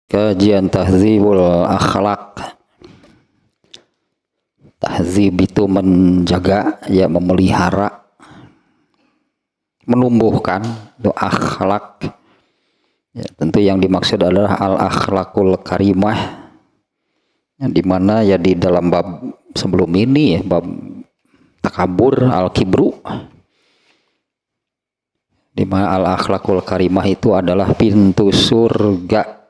Kajian tahdzibul akhlak. Tahdzib itu menjaga, ya memelihara, menumbuhkan itu akhlak. Ya, tentu yang dimaksud adalah al-akhlakul karimah, yang dimana ya di dalam bab sebelum ini ya, bab takabur al-kibru, dimana al-akhlakul karimah itu adalah pintu surga.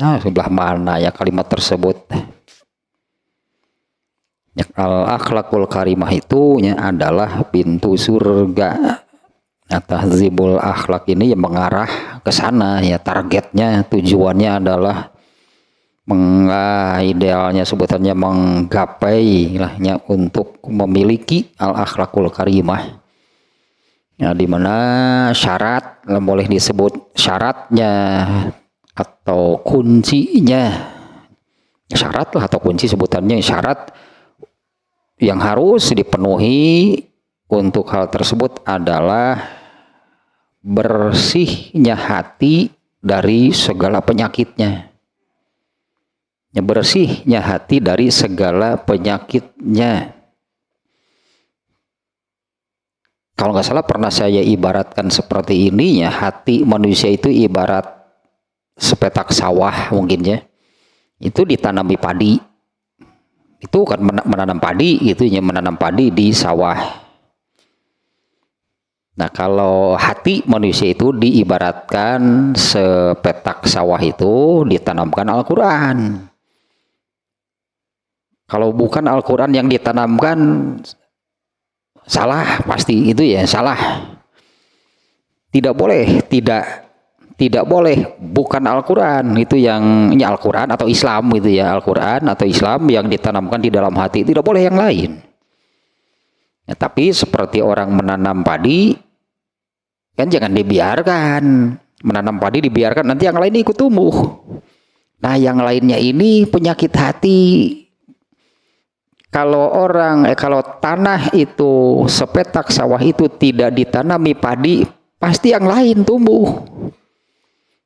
Nah, sebelah mana ya kalimat tersebut? Ya, al-akhlakul karimah itu ya adalah pintu surga. Nah, tahdzibul akhlak ini yang mengarah ke sana ya, targetnya, tujuannya adalah idealnya sebutannya menggapai lahnya untuk memiliki al-akhlakul karimah. Ya, dimana syarat, boleh disebut syaratnya atau kuncinya, syarat lah atau kunci sebutannya, syarat yang harus dipenuhi untuk hal tersebut adalah bersihnya hati dari segala penyakitnya. Ya, bersihnya hati dari segala penyakitnya. Kalau nggak salah pernah saya ibaratkan seperti ini ya, hati manusia itu ibarat sepetak sawah mungkin ya. Itu ditanami padi. Itu kan menanam padi gitu ya, menanam padi di sawah. Nah, kalau hati manusia itu diibaratkan sepetak sawah itu ditanamkan Al-Qur'an. Kalau bukan Al-Qur'an yang ditanamkan, salah pasti itu ya, salah. Tidak boleh bukan Al-Quran itu yang Al-Quran atau Islam gitu ya, Al-Quran atau Islam yang ditanamkan di dalam hati, tidak boleh yang lain ya. Tapi seperti orang menanam padi kan, jangan dibiarkan menanam padi, dibiarkan nanti yang lain ikut tumbuh. Nah, yang lainnya ini penyakit hati. Kalau tanah itu sepetak sawah itu tidak ditanami padi, pasti yang lain tumbuh.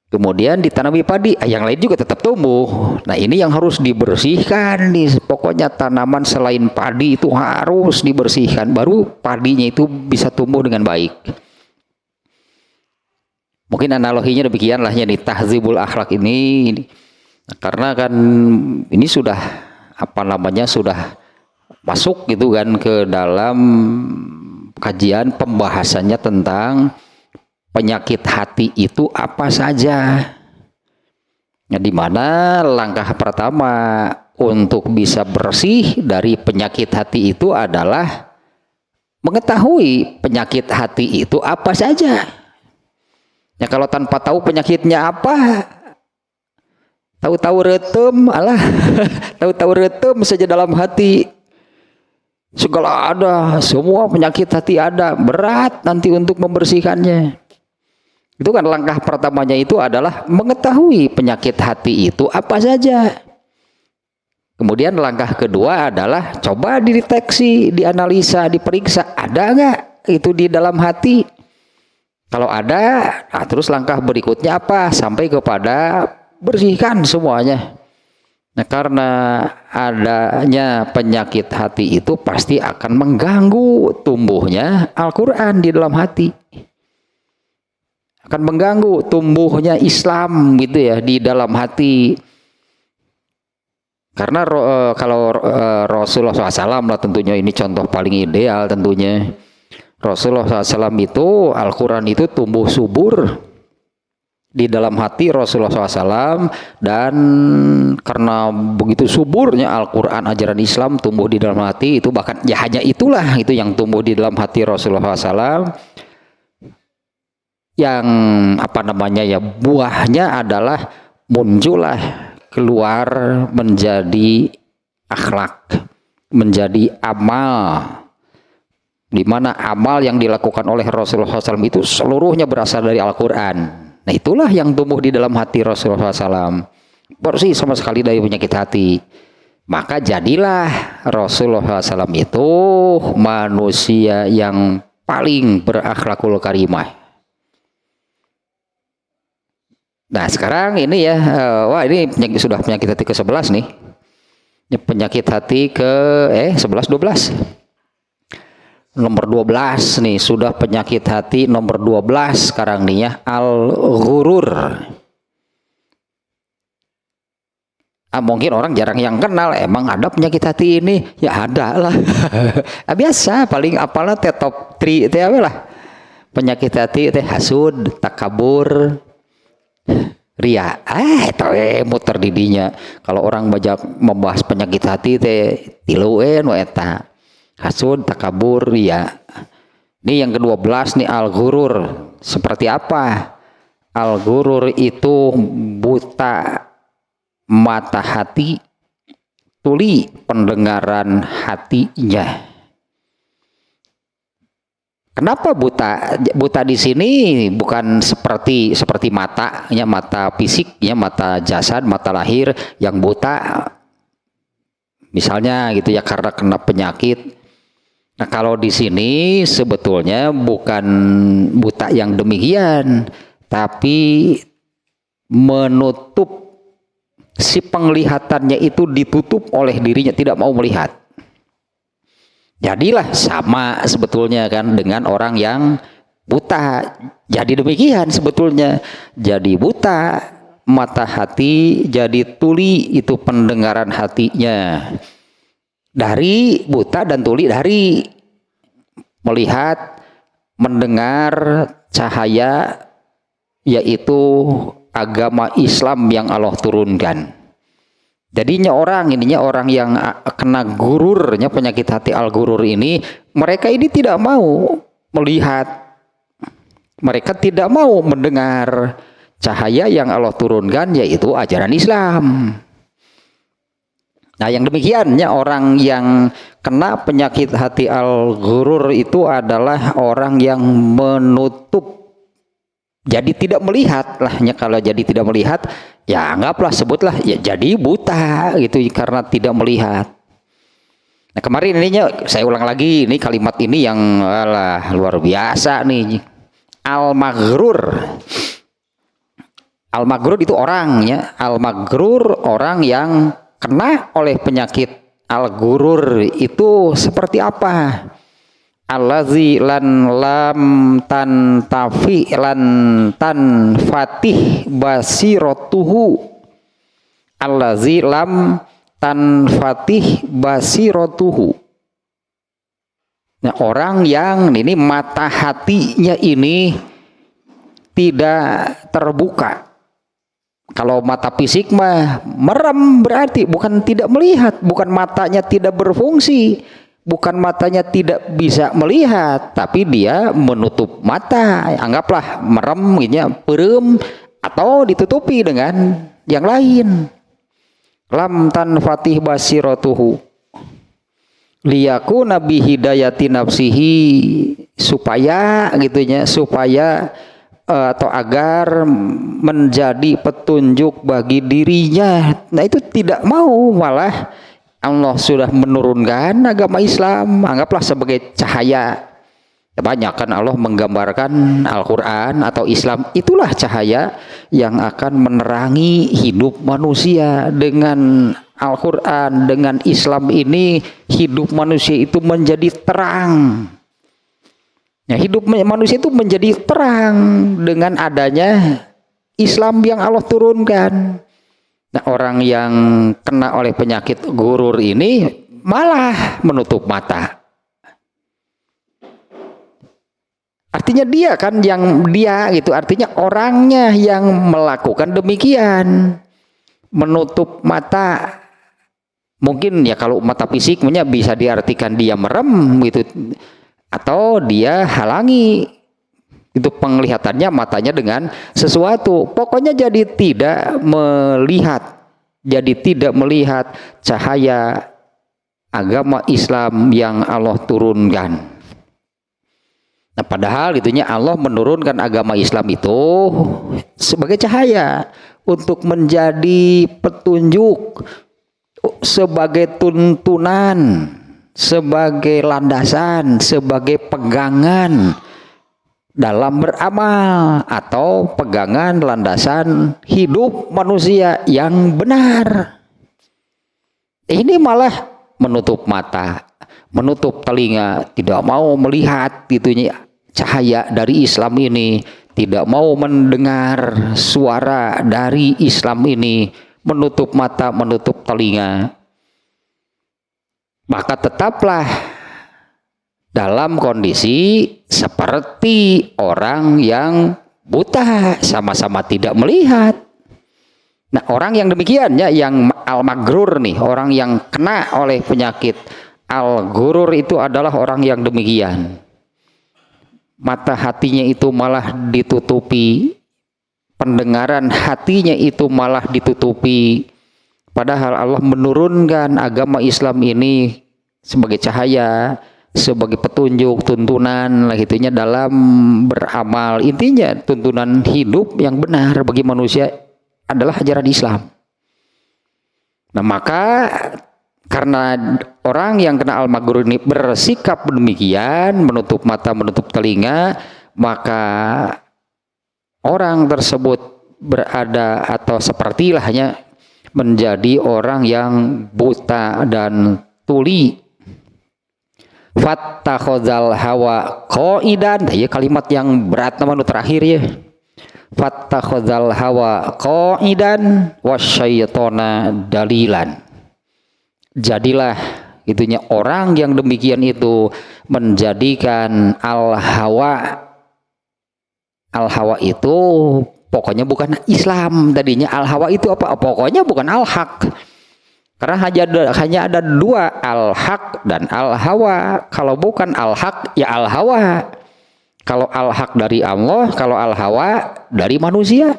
Kemudian ditanami padi, yang lain juga tetap tumbuh. Nah, ini yang harus dibersihkan nih. Pokoknya tanaman selain padi itu harus dibersihkan, baru padinya itu bisa tumbuh dengan baik. Mungkin analoginya demikian lah ya di tahdzibul akhlak ini. Karena kan ini sudah sudah masuk gitu kan ke dalam kajian pembahasannya tentang penyakit hati itu apa saja. Nah, di mana langkah pertama untuk bisa bersih dari penyakit hati itu adalah mengetahui penyakit hati itu apa saja. Ya, kalau tanpa tahu penyakitnya apa, tahu-tahu retem, tahu-tahu retem saja dalam hati, segala ada, semua penyakit hati ada, berat nanti untuk membersihkannya. Itu kan langkah pertamanya itu adalah mengetahui penyakit hati itu apa saja. Kemudian langkah kedua adalah coba dideteksi, dianalisa, diperiksa, ada nggak itu di dalam hati. Kalau ada, nah terus langkah berikutnya apa? Sampai kepada bersihkan semuanya. Nah, karena adanya penyakit hati itu pasti akan mengganggu tumbuhnya Al-Quran di dalam hati. Akan mengganggu tumbuhnya Islam gitu ya di dalam hati. Karena kalau Rasulullah SAW lah tentunya, ini contoh paling ideal tentunya. Rasulullah SAW itu Al-Quran itu tumbuh subur di dalam hati Rasulullah SAW, dan karena begitu suburnya Al-Quran ajaran Islam tumbuh di dalam hati itu, bahkan ya hanya itulah itu yang tumbuh di dalam hati Rasulullah SAW, yang buahnya adalah muncullah keluar menjadi akhlak, menjadi amal, di mana amal yang dilakukan oleh Rasulullah SAW itu seluruhnya berasal dari Al-Quran. Nah, itulah yang tumbuh di dalam hati Rasulullah SAW, bersih sama sekali dari penyakit hati. Maka jadilah Rasulullah SAW itu manusia yang paling berakhlakul karimah. Nah sekarang ini ya, wah ini sudah penyakit hati ke-11 nih. Ini penyakit hati ke 11 12. Nomor 12 nih, sudah penyakit hati nomor 12 sekarang nih ya, al-ghurur. Mungkin orang jarang yang kenal, emang ada penyakit hati ini? Ya ada lah. Biasa, paling apalah top 3 itu apa lah. Penyakit hati itu hasud, takabur, ria. Itu muter didinya. Kalau orang banyak membahas penyakit hati teh tilu nu eta. Hasud, takabur, ria. Ini yang ke-12 nih al-ghurur. Seperti apa? Al-ghurur itu buta mata hati, tuli pendengaran hatinya. Kenapa buta? Buta di sini bukan seperti matanya, mata fisiknya, mata jasad, mata lahir yang buta. Misalnya gitu ya karena kena penyakit. Nah, kalau di sini sebetulnya bukan buta yang demikian, tapi menutup si penglihatannya itu ditutup oleh dirinya, tidak mau melihat. Jadilah sama sebetulnya kan dengan orang yang buta. Jadi demikian sebetulnya. Jadi buta mata hati, jadi tuli itu pendengaran hatinya. Dari buta dan tuli dari melihat, mendengar cahaya, yaitu agama Islam yang Allah turunkan. Jadinya orang yang kena gururnya penyakit hati al-gurur ini, mereka ini tidak mau melihat, mereka tidak mau mendengar cahaya yang Allah turunkan, yaitu ajaran Islam. Nah yang demikiannya orang yang kena penyakit hati al-gurur itu adalah orang yang menutup. Jadi tidak melihat lahnya. Kalau jadi tidak melihat, ya anggaplah sebutlah ya jadi buta gitu karena tidak melihat. Nah kemarin ininya saya ulang lagi, ini kalimat ini yang luar biasa nih. Al-maghrur. Al-maghrur itu orangnya. Al-maghrur orang yang kena oleh penyakit al-gurur itu seperti apa? Allazi lan lam tan tafi lan tan fatih basiratuhu. Allazi lam tan fatih basiratuhu. Nah, orang yang ini mata hatinya ini tidak terbuka. Kalau mata fisik mah merem, berarti bukan tidak melihat, bukan matanya tidak berfungsi. Bukan matanya tidak bisa melihat, tapi dia menutup mata. Anggaplah merem, perem, atau ditutupi dengan yang lain. Lam tan fatih basiratuhu liyaku nabi hidayati nafsihi, supaya supaya atau agar menjadi petunjuk bagi dirinya. Nah itu tidak mau, malah Allah sudah menurunkan agama Islam, anggaplah sebagai cahaya. Banyak kan Allah menggambarkan Al-Quran atau Islam, itulah cahaya yang akan menerangi hidup manusia. Dengan Al-Quran, dengan Islam ini hidup manusia itu menjadi terang. Ya, hidup manusia itu menjadi terang dengan adanya Islam yang Allah turunkan. Nah, orang yang kena oleh penyakit gurur ini malah menutup mata. Artinya dia kan artinya orangnya yang melakukan demikian. Menutup mata. Mungkin ya kalau mata fisiknya bisa diartikan dia merem gitu, atau dia halangi itu penglihatannya, matanya dengan sesuatu. Pokoknya jadi tidak melihat cahaya agama Islam yang Allah turunkan. Nah, padahal Allah menurunkan agama Islam itu sebagai cahaya untuk menjadi petunjuk, sebagai tuntunan, sebagai landasan, sebagai pegangan dalam beramal atau pegangan landasan hidup manusia yang benar. Ini malah menutup mata, menutup telinga, tidak mau melihat gitunya cahaya dari Islam ini, tidak mau mendengar suara dari Islam ini, menutup mata, menutup telinga. Maka tetaplah dalam kondisi seperti orang yang buta, sama-sama tidak melihat. Nah, orang yang demikian ya, yang al-magrur nih, orang yang kena oleh penyakit al-gurur itu adalah orang yang demikian. Mata hatinya itu malah ditutupi, pendengaran hatinya itu malah ditutupi. Padahal Allah menurunkan agama Islam ini sebagai cahaya, sebagai petunjuk, tuntunan lah itunya dalam beramal. Intinya tuntunan hidup yang benar bagi manusia adalah ajaran Islam. Nah, maka karena orang yang kena al-magrur ini bersikap demikian, menutup mata, menutup telinga, maka orang tersebut berada atau sepertilahnya menjadi orang yang buta dan tuli. Fattakhadzal hawa qaidan, ya kalimat yang berat namanya terakhir ya. Fattakhadzal hawa qaidan wasyaitona dalilan. Jadilah itunya orang yang demikian itu menjadikan al-hawa itu pokoknya bukan Islam. Tadinya al-hawa itu apa? Pokoknya bukan al-haq. Karena hanya ada dua, al-haq dan al-hawa. Kalau bukan al-haq ya al-hawa. Kalau al-haq dari Allah, kalau al-hawa dari manusia.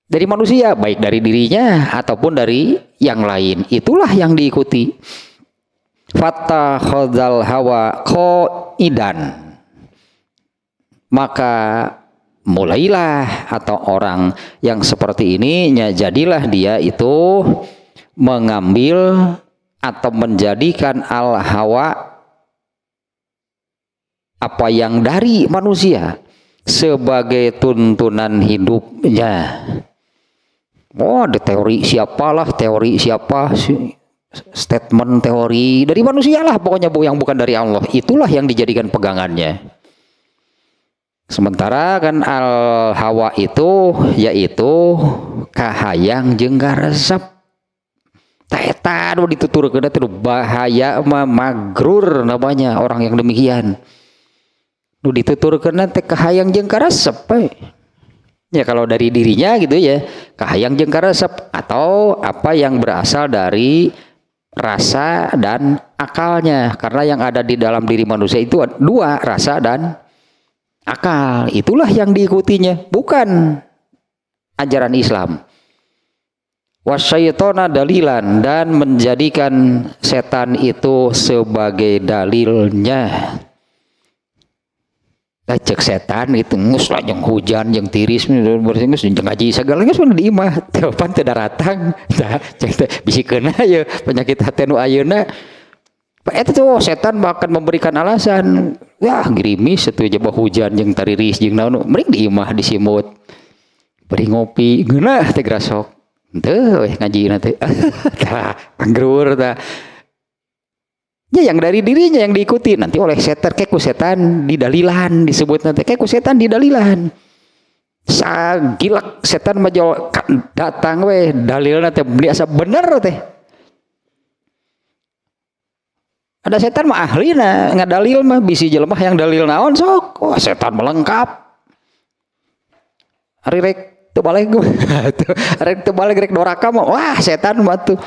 Dari manusia, baik dari dirinya ataupun dari yang lain. Itulah yang diikuti. Fattakhadzal hawa qaidan. Maka mulailah atau orang yang seperti ini, jadilah dia itu mengambil atau menjadikan al-hawa apa yang dari manusia sebagai tuntunan hidupnya. Oh, ada teori siapalah, teori siapa, statement teori dari manusia lah pokoknya yang bukan dari Allah. Itulah yang dijadikan pegangannya. Sementara kan al-hawa itu yaitu kahayang jeung karesep. Taetan dituturkeun teh bahaya magrur namanya orang yang demikian. Nu dituturkeun teh kahayang jeung karesep. Ya kalau dari dirinya gitu ya, kahayang jeung karesep atau apa yang berasal dari rasa dan akalnya. Karena yang ada di dalam diri manusia itu dua, rasa dan akal. Itulah yang diikutinya, bukan ajaran Islam. Wasyaitona dalilan, dan menjadikan setan itu sebagai dalilnya. Cek setan itu ngus lah jeung hujan jeung tiris bersinggus jeung ngaji segala geus di imah telepon teu daratang tah cek teh bisikeun aya penyakit hati nu ayeuna eta tuh setan bahkan memberikan alasan wah gerimis atuh jaba hujan jeung tariris jeung naon meuring di imah disimut bari ngopi geunah teh grasok teu weh ngajina teh tah anggur tah. Ya yang dari dirinya yang diikuti nanti oleh setan, kayak ku setan didalilan disebut nanti kayak ku setan didalilan. Sagilak setan majol datang weh dalil nanti biasa bener teh. Ada setan mah ahli na ngadalil mah bisi jelema yang dalil naon sok. Wah setan melengkap. Ari rek teu balik gue. Rek teu balik rek doraka mah wah setan mah tuh.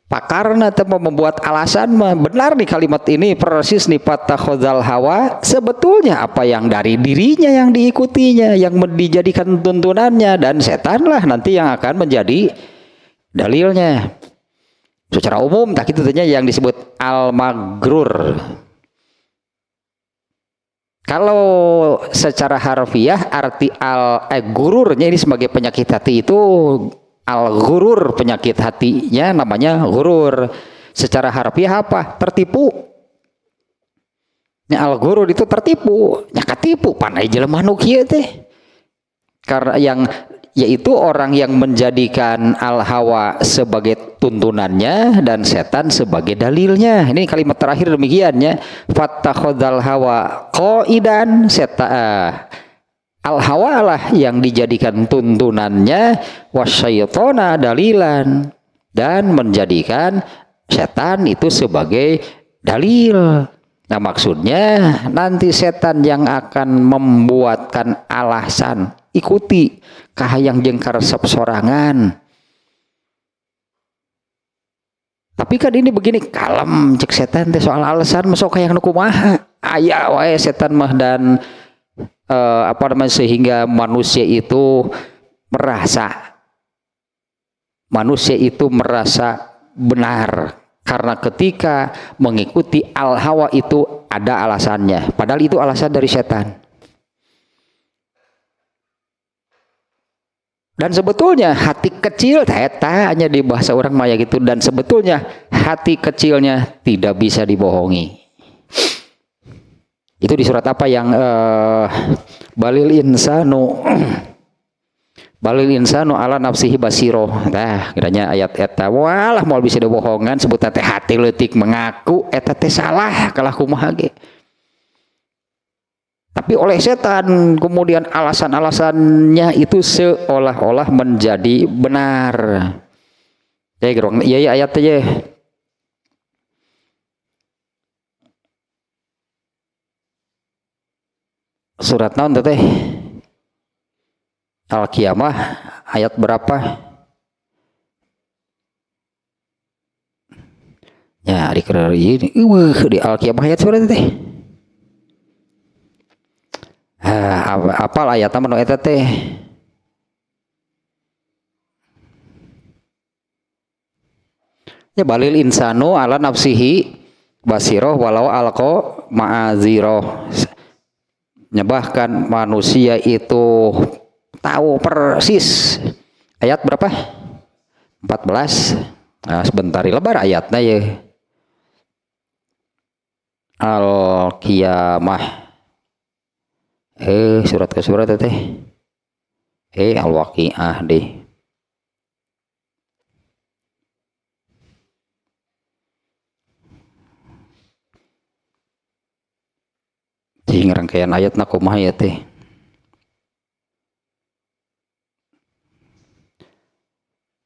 Pakarna teh membuat alasan mah benar nih kalimat ini persis nih fattakhadzal hawa sebetulnya apa yang dari dirinya yang diikutinya yang dijadikan tuntunannya dan setanlah nanti yang akan menjadi dalilnya. Secara umum tak itu tanya yang disebut al-magrur. Kalau secara harfiah arti gururnya ini sebagai penyakit hati itu al-ghurur, penyakit hatinya namanya ghurur. Secara harfiah apa? Tertipu. Nya al-ghurur itu tertipu, nya katipu panai jelema nu kieu teh. Karena yang yaitu orang yang menjadikan al-hawa sebagai tuntunannya dan setan sebagai dalilnya. Ini kalimat terakhir demikiannya. Fattakhadzal hawa qaidan, al-hawa lah yang dijadikan tuntunannya, wasyaitona dalilan, dan menjadikan setan itu sebagai dalil. Nah maksudnya nanti setan yang akan membuatkan alasan ikuti kahayang jeung karesep sorangan. Tapi kan ini begini, kalem cek setan teh soal alasan masuk hayang nu kumaha. Aya wae setan mah dan sehingga manusia itu merasa benar karena ketika mengikuti al-hawa itu ada alasannya, padahal itu alasan dari setan. Dan sebetulnya hati kecil hanya di bahasa orang maya gitu, dan sebetulnya hati kecilnya tidak bisa dibohongi. Itu di surat apa yang balil insanu ala nafsihi basiro. Nah, kiranya ayat eta walah moal bisa dibohongan sebut teh hati leutik mengaku eta teh salah kalah kumaha ge. Tapi oleh setan kemudian alasan-alasannya itu seolah-olah menjadi benar. Ya gerong iya ayat aja. Surat naon teh? Al-Qiyamah ayat berapa? Ya, di Al-Qiyamah ayat berapa teh? Apal ayatna manu eta teh? Ya balil insanu ala nafsihi basiroh walau alqa ma'aziroh. Bahkan manusia itu tahu persis. Ayat berapa? 14. Nah, sebentar lebar ayatnya ya. Al-Qiyamah. Surat ke surat teh. Al-Waqiah deh. Jadi rangkaian ayatna kumaha ya teh.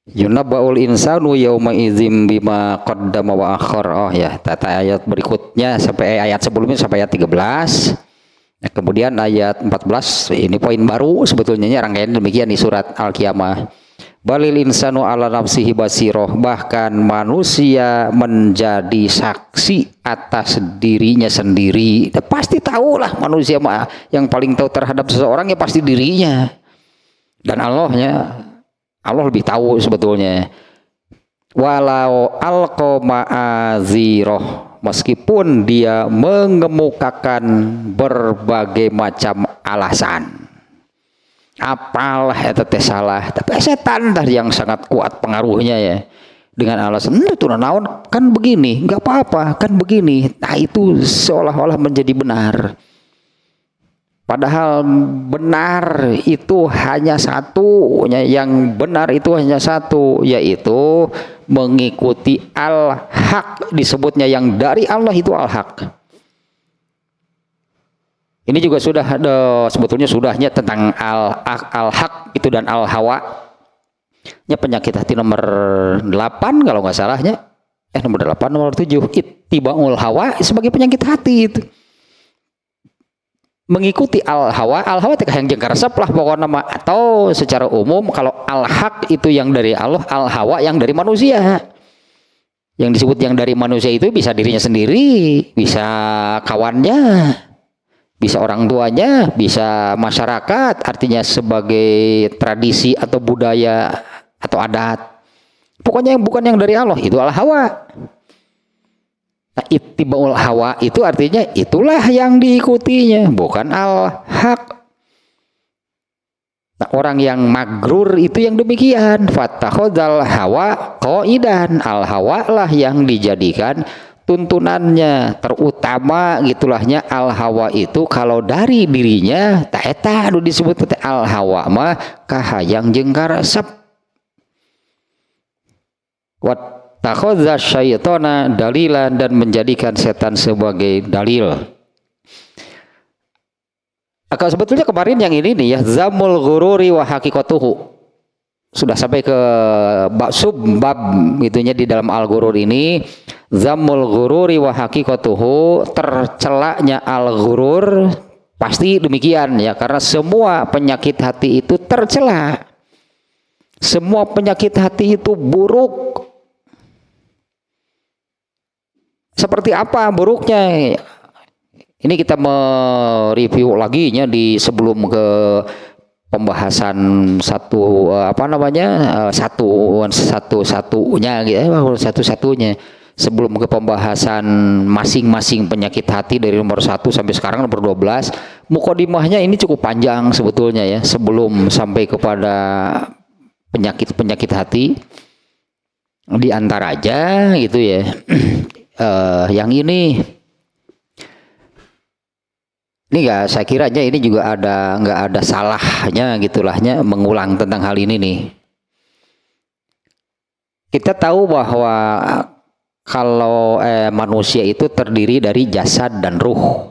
Yunabba'ul insanu yauma idzim bima qaddama wa akhar. Oh ya, tata ayat berikutnya sampai ayat sebelumnya sampai ayat 13. Nah, kemudian ayat 14 ini poin baru sebetulnya rangkaian demikian di surat Al-Qiyamah. Balil insanu ala nafsihi basiroh, bahkan manusia menjadi saksi atas dirinya sendiri. Dan pasti tahulah manusia mah yang paling tahu terhadap seseorang ya pasti dirinya. Dan Allah lebih tahu sebetulnya. Walau alqa ma'aziroh, meskipun dia mengemukakan berbagai macam alasan. Apalah eta teh salah, tapi setan tadi yang sangat kuat pengaruhnya ya. Dengan alasan itu naon kan begini, enggak apa-apa kan begini. Nah itu seolah-olah menjadi benar. Padahal benar itu hanya satu, yang benar itu hanya satu, yaitu mengikuti al-haq, disebutnya yang dari Allah itu al-haq. Ini juga sudah sebetulnya sudahnya tentang al-haq itu dan al-hawa. Nya penyakit hati nomor 8 kalau nggak salahnya. Nomor 8 nomor 7 ittibaul hawa sebagai penyakit hati itu. Mengikuti al-hawa teh yang jeung karesep lah pokoknya mah, atau secara umum kalau al-haq itu yang dari Allah, al-hawa yang dari manusia. Yang disebut yang dari manusia itu bisa dirinya sendiri, bisa kawannya, bisa orang tuanya, bisa masyarakat, artinya sebagai tradisi atau budaya atau adat. Pokoknya yang bukan yang dari Allah itu al-hawa. Nah, ittibaul hawa itu artinya itulah yang diikutinya, bukan al-haq. Nah, orang yang magrur itu yang demikian. Fattakhadzal hawa qaidan, al-hawa lah yang dijadikan tuntunannya, terutama gitulahnya al hawa itu kalau dari dirinya tak eta anu disebut teh al hawa mah kahayang jeung karesep. Wat takhadza syaitana dalilan, dan menjadikan setan sebagai dalil. Kalau sebetulnya kemarin yang ini nih ya, zamul ghururi wa haqiqatuhu, sudah sampai ke bab itunya di dalam al-ghurur ini. Zamul ghururi wa haqiqatuhu, tercelaknya al-ghurur, pasti demikian ya, karena semua penyakit hati itu tercela. Semua penyakit hati itu buruk. Seperti apa buruknya? Ini kita mereview lagi nya di sebelum ke pembahasan satu-satunya sebelum ke pembahasan masing-masing penyakit hati dari nomor 1 sampai sekarang nomor 12. Mukadimahnya ini cukup panjang sebetulnya ya, sebelum sampai kepada penyakit hati. Di antara aja gitu ya. Yang ini saya kiranya ini juga nggak ada salahnya gitulahnya mengulang tentang hal ini nih. Kita tahu bahwa kalau manusia itu terdiri dari jasad dan ruh.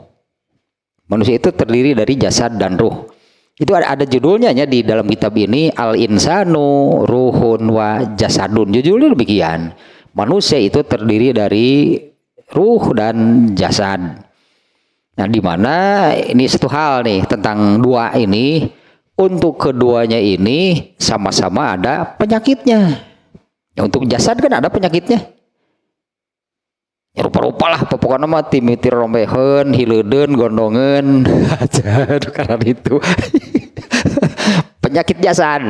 Manusia itu terdiri dari jasad dan ruh. Itu ada judulnya ya di dalam kitab ini, al insanu ruhun wa jasadun. Judulnya demikian. Manusia itu terdiri dari ruh dan jasad. Nah, di mana ini satu hal nih tentang dua ini, untuk keduanya ini sama-sama ada penyakitnya. Ya, untuk jasad kan ada penyakitnya. Ya, rupa-rupa lah pokoknya mah timitir rombehen, hileudeun, gondongan, karena itu penyakit jasad.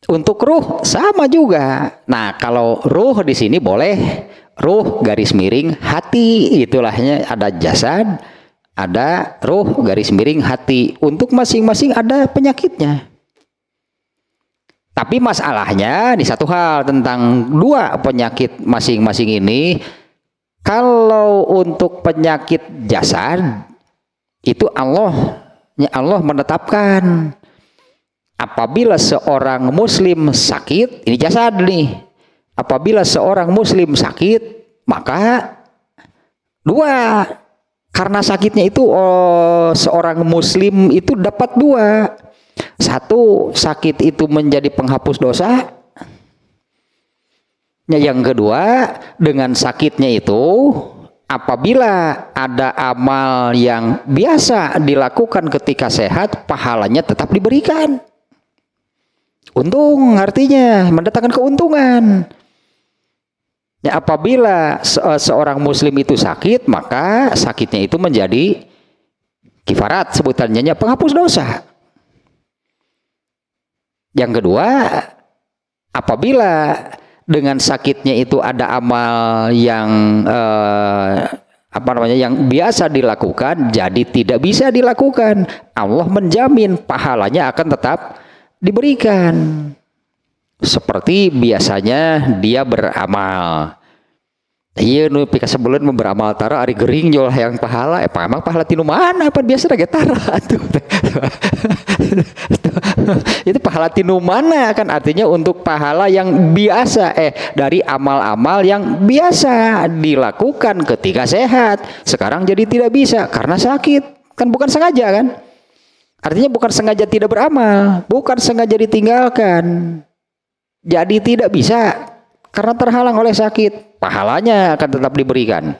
Untuk ruh sama juga. Nah, kalau ruh di sini boleh ruh garis miring hati, itulahnya ada jasad, ada ruh garis miring hati. Untuk masing-masing ada penyakitnya. Tapi masalahnya di satu hal tentang dua penyakit masing-masing ini. Kalau untuk penyakit jasad itu Allah menetapkan apabila seorang muslim sakit, ini jasad nih. Apabila seorang muslim sakit, maka dua. Karena sakitnya itu seorang muslim itu dapat dua. Satu, sakit itu menjadi penghapus dosa. Yang kedua, dengan sakitnya itu, apabila ada amal yang biasa dilakukan ketika sehat, pahalanya tetap diberikan. Untung artinya mendatangkan keuntungan. Ya, apabila seorang muslim itu sakit, maka sakitnya itu menjadi kifarat, sebutannya penghapus dosa. Yang kedua, apabila dengan sakitnya itu ada amal yang yang biasa dilakukan jadi tidak bisa dilakukan, Allah menjamin pahalanya akan tetap diberikan. Seperti biasanya dia beramal. Iya nu pika sebulan beramal tara ari gering jual yang pahala, emang pahala tinu mana apa biasa lagi tara tuh. Itu pahala tinu mana kan artinya untuk pahala yang biasa dari amal-amal yang biasa dilakukan ketika sehat, sekarang jadi tidak bisa karena sakit. Kan bukan sengaja kan? Artinya bukan sengaja tidak beramal, bukan sengaja ditinggalkan. Jadi tidak bisa karena terhalang oleh sakit, pahalanya akan tetap diberikan.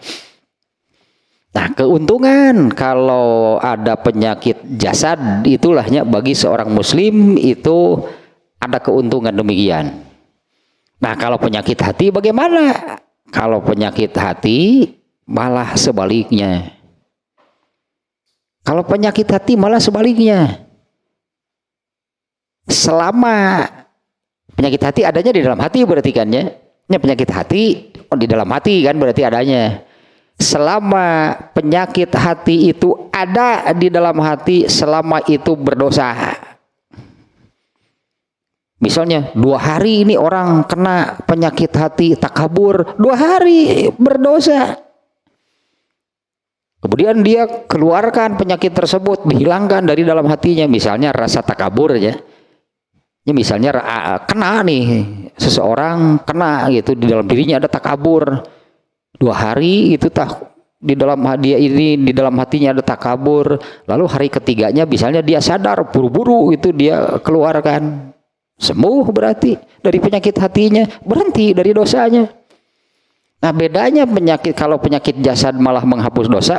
Nah, keuntungan kalau ada penyakit jasad itulahnya bagi seorang muslim itu ada keuntungan demikian. Nah, kalau penyakit hati bagaimana? Kalau penyakit hati malah sebaliknya. Kalau penyakit hati malah sebaliknya. Selama penyakit hati adanya di dalam hati berarti kan ya. Ini penyakit hati di dalam hati kan berarti adanya. Selama penyakit hati itu ada di dalam hati, selama itu berdosa. Misalnya 2 hari ini orang kena penyakit hati takabur, 2 hari berdosa. Kemudian dia keluarkan penyakit tersebut, dihilangkan dari dalam hatinya. Misalnya rasa takabur ya. Ya misalnya kena nih, seseorang kena gitu, di dalam dirinya ada takabur. 2 hari itu di dalam dia ini, di dalam hatinya ada takabur. Lalu hari ketiganya misalnya dia sadar, buru-buru itu dia keluarkan. Sembuh berarti dari penyakit hatinya, berhenti dari dosanya. Nah bedanya penyakit, kalau penyakit jasad malah menghapus dosa.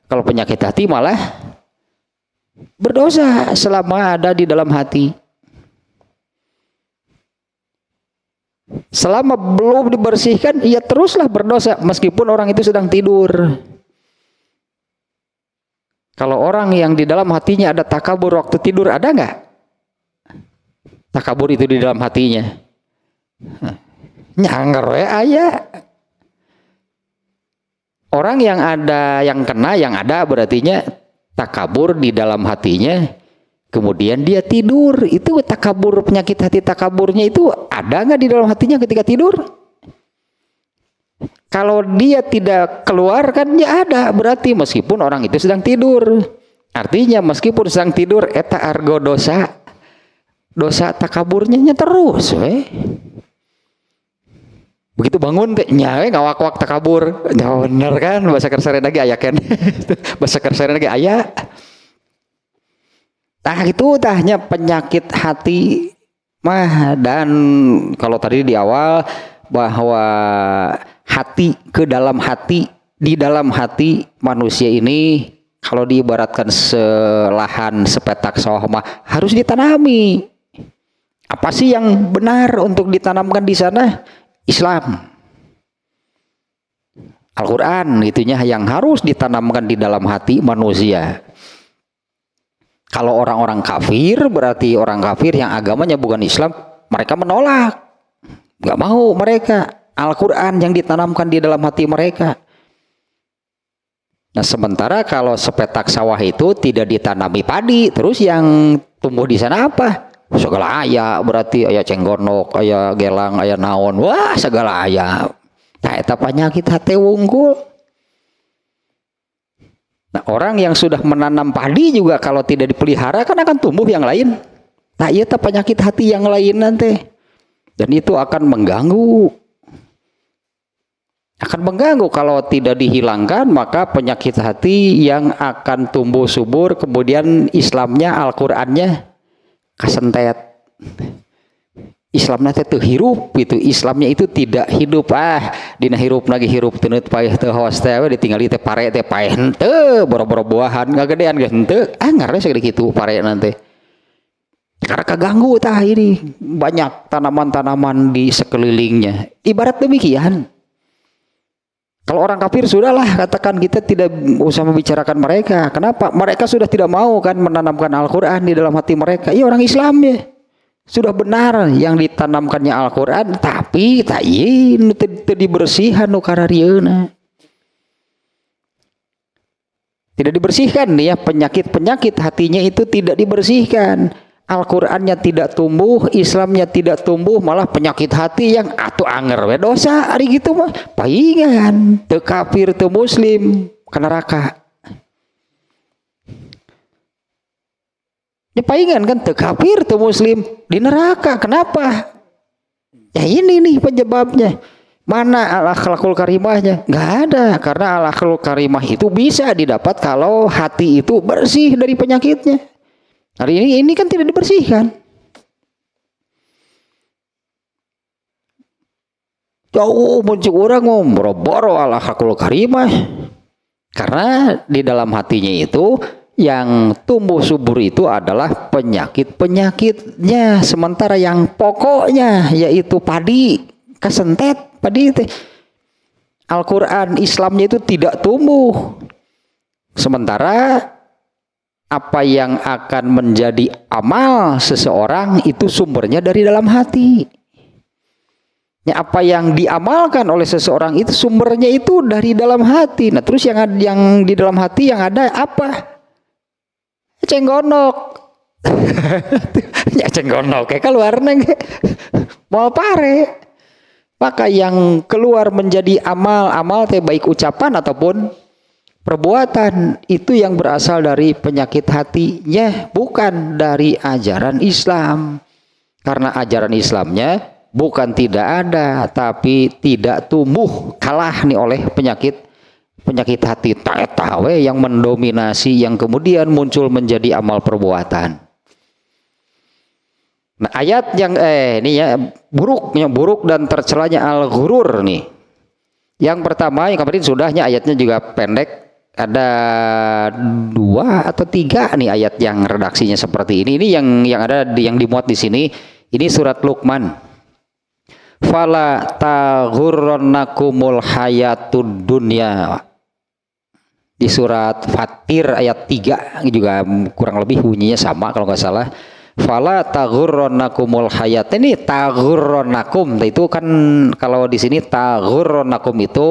Kalau penyakit hati malah berdosa selama ada di dalam hati. Selama belum dibersihkan, ia teruslah berdosa meskipun orang itu sedang tidur. Kalau orang yang di dalam hatinya ada takabur waktu tidur, ada nggak takabur itu di dalam hatinya? Nyanger ya ayah. Orang yang ada, yang kena, yang ada berartinya takabur di dalam hatinya. Kemudian dia tidur, itu takabur, penyakit hati takaburnya itu ada nggak di dalam hatinya ketika tidur? Kalau dia tidak keluarkan ya ada, berarti meskipun orang itu sedang tidur. Artinya meskipun sedang tidur, eta argo dosa takaburnya terus. Begitu bangun teh nyawe ngawak-wak takabur. Ya bener kan, bahasa kersane lagi aya kan. Bahasa kersane lagi aya. Nah itu tahnya penyakit hati mah. Dan kalau tadi di awal bahwa hati ke dalam hati, di dalam hati manusia ini kalau diibaratkan selahan sepetak sawah mah harus ditanami. Apa sih yang benar untuk ditanamkan di sana? Islam, Al-Quran, itunya yang harus ditanamkan di dalam hati manusia. Kalau orang-orang kafir, berarti orang kafir yang agamanya bukan Islam, mereka menolak, nggak mau mereka Al-Quran yang ditanamkan di dalam hati mereka. Nah sementara kalau sepetak sawah itu tidak ditanami padi, terus yang tumbuh di sana apa? Segala aya, berarti aya cenggonok, aya gelang, aya naon, wah segala aya. Nah eta penyakit hati wungkul. Nah orang yang sudah menanam padi juga kalau tidak dipelihara kan akan tumbuh yang lain. Nah iya penyakit hati yang lain nanti. Dan itu akan mengganggu. Akan mengganggu kalau tidak dihilangkan, maka penyakit hati yang akan tumbuh subur, kemudian Islamnya, Al-Qurannya kasentet. Islamnya itu hirup gitu, Islamnya itu tidak hidup. Dina hirup lagi hirup teneut paeh teu hawas teh ditinggali teh pare teh paeh henteu boro-boro buahan ngagedean geus henteu ngarana segede kitu pare nanti. Karena keganggu tah ini banyak tanaman-tanaman di sekelilingnya. Ibarat demikian. Kalau orang kafir sudahlah, katakan kita tidak usah membicarakan mereka. Kenapa? Mereka sudah tidak mau kan menanamkan Al-Quran di dalam hati mereka. Iya orang Islam ya. Sudah benar yang ditanamkannya Al-Quran, tapi tak iya dibersihkan nu kararieuna. Tidak dibersihkan ya, penyakit-penyakit hatinya itu tidak dibersihkan. Al-Qur'annya tidak tumbuh, Islamnya tidak tumbuh, malah penyakit hati yang atuh anger we dosa ari gitu mah paingan teu kafir teu muslim ka neraka. Ya paingan kan teu kafir teu muslim di neraka. Kenapa? Ya ini nih penyebabnya. Mana al-akhlakul karimahnya? Nggak ada, karena al-akhlakul karimah itu bisa didapat kalau hati itu bersih dari penyakitnya. Hari ini kan tidak dibersihkan. Jauh muncul orang boro-boro al-akhlakul karimah. Karena di dalam hatinya itu yang tumbuh subur itu adalah penyakit-penyakitnya. Sementara yang pokoknya yaitu padi, kesentet, padi itu. Al-Quran Islamnya itu tidak tumbuh. Sementara apa yang akan menjadi amal seseorang itu sumbernya dari dalam hati. Ya, apa yang diamalkan oleh seseorang itu sumbernya itu dari dalam hati. Nah terus yang di dalam hati yang ada apa? Cenggonok, nya cenggono kayak keluar neng mau pare. Maka yang keluar menjadi amal teh baik ucapan ataupun perbuatan itu yang berasal dari penyakit hatinya, bukan dari ajaran Islam. Karena ajaran Islamnya bukan tidak ada, tapi tidak tumbuh, kalah nih oleh penyakit hati tawe yang mendominasi, yang kemudian muncul menjadi amal perbuatan. Nah, ayat yang ini ya buruk dan tercelanya al-ghurur nih. Yang pertama yang kemarin sudahnya ayatnya juga pendek, ada 2 atau 3 nih ayat yang redaksinya seperti ini. Ini yang ada yang dimuat di sini. Ini surat Luqman. Fala taghurrannakumul hayatud dunya. Di surat Fatir ayat 3 juga kurang lebih bunyinya sama kalau nggak salah. Fala taghurrannakumul hayat. Ini taghurrannakum itu kan kalau di sini taghurrannakum itu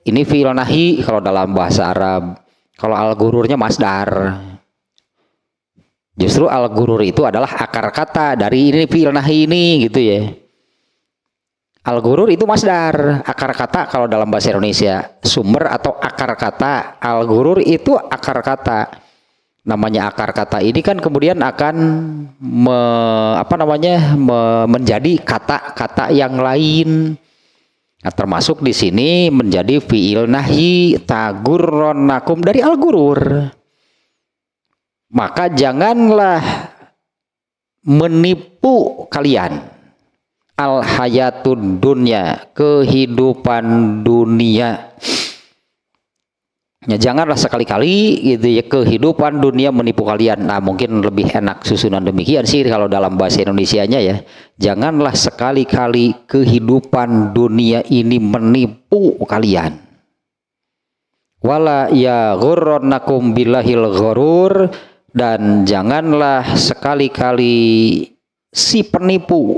ini fi'il nahi kalau dalam bahasa Arab. Kalau al-ghururnya masdar. Justru al-ghurur itu adalah akar kata dari ini fi'il nahi ini gitu ya. Al-ghurur itu masdar, akar kata kalau dalam bahasa Indonesia. Sumber atau akar kata. Al-ghurur itu akar kata. Namanya akar kata ini kan kemudian akan menjadi kata-kata yang lain. Nah, termasuk di sini menjadi fi'il nahyi taghurrannakum dari al-ghurur. Maka janganlah menipu kalian al hayatud dunya, kehidupan dunia. Ya, janganlah sekali-kali gitu ya kehidupan dunia menipu kalian. Nah, mungkin lebih enak susunan demikian sih kalau dalam bahasa Indonesianya ya. Janganlah sekali-kali kehidupan dunia ini menipu kalian. Wala ya ghurrannakum billahil ghurur, dan janganlah sekali-kali si penipu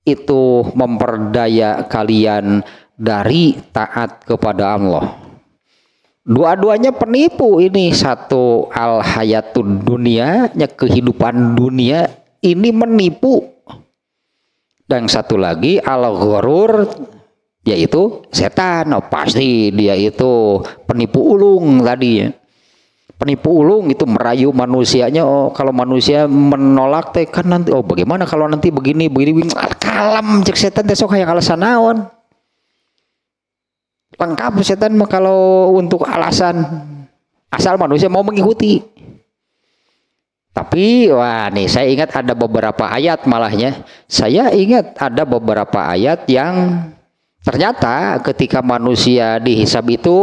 itu memperdaya kalian dari taat kepada Allah. Dua-duanya penipu ini. Satu al hayatud dunia, kehidupan dunia ini menipu, dan satu lagi al ghurur yaitu setan. Oh, pasti dia itu penipu ulung tadi ya. Penipu ulung itu merayu manusianya. Oh, kalau manusia menolak teh kan nanti bagaimana kalau nanti begini kalem cek setan teh sok hayang alasan naon. Lengkap setan mah kalau untuk alasan, asal manusia mau mengikuti. Tapi wah nih saya ingat ada beberapa ayat malahnya. Saya ingat ada beberapa ayat yang ternyata ketika manusia dihisab itu,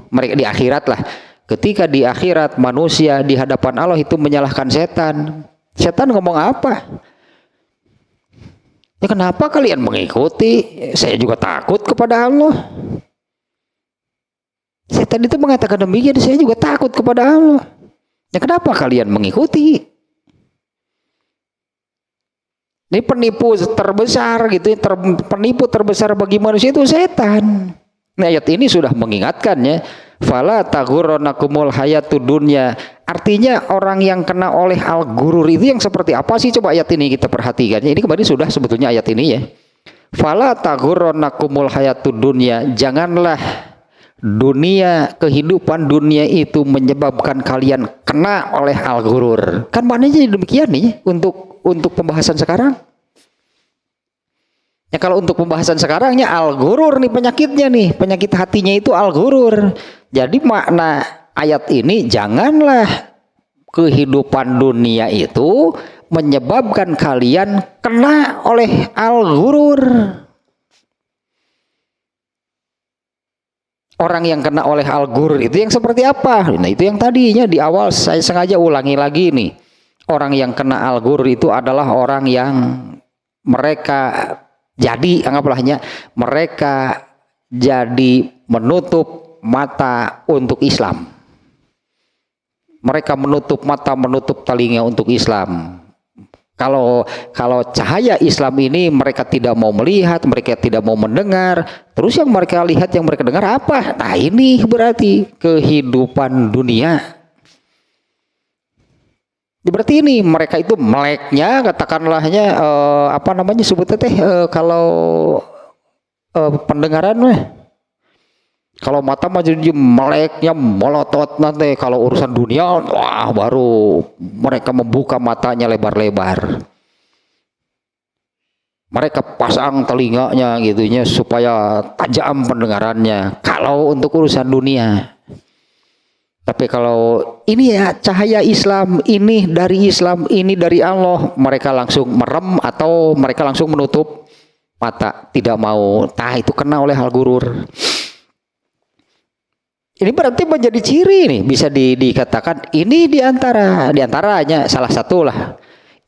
mereka di akhirat lah. Ketika di akhirat manusia di hadapan Allah itu menyalahkan setan. Setan ngomong apa? Ya kenapa kalian mengikuti? Saya juga takut kepada Allah. Setan itu mengatakan demikian, saya juga takut kepada Allah. Ya kenapa kalian mengikuti? Ini penipu terbesar gitu, penipu terbesar bagi manusia itu setan. Nah, ayat ini sudah mengingatkannya, fala taghurrannakumul hayatud dunya. Artinya orang yang kena oleh al-ghurur itu yang seperti apa sih? Coba ayat ini kita perhatikan. Ini kemarin sudah sebetulnya ayat ini ya. Fala taghurrannakumul hayatud dunya. Janganlah dunia, kehidupan dunia itu menyebabkan kalian kena oleh al-ghurur. Kan maknanya demikian nih untuk pembahasan sekarang. Ya kalau untuk pembahasan sekarangnya al-ghurur nih penyakitnya nih, penyakit hatinya itu al-ghurur. Jadi makna ayat ini, janganlah kehidupan dunia itu menyebabkan kalian kena oleh al-ghurur. Orang yang kena oleh al-ghurur itu yang seperti apa? Nah, itu yang tadinya di awal saya sengaja ulangi lagi nih. Orang yang kena al-ghurur itu adalah orang yang mereka mereka jadi menutup mata untuk Islam. Mereka menutup mata, menutup telinga untuk Islam. Kalau cahaya Islam ini mereka tidak mau melihat, mereka tidak mau mendengar. Terus yang mereka lihat, yang mereka dengar apa? Nah, ini berarti kehidupan dunia. Berarti ini mereka itu meleknya katakanlahnya apa namanya sebutnya teh kalau pendengaran mah kalau mata mah jadi meleknya melotot nanti kalau urusan dunia wah baru mereka membuka matanya lebar-lebar. Mereka pasang telinganya gitunya supaya tajam pendengarannya kalau untuk urusan dunia. Tapi kalau ini ya cahaya Islam, ini dari Allah, mereka langsung merem atau mereka langsung menutup mata, tidak mau. Itu kena oleh hal gurur. Ini berarti menjadi ciri nih, bisa dikatakan ini diantaranya salah satu lah.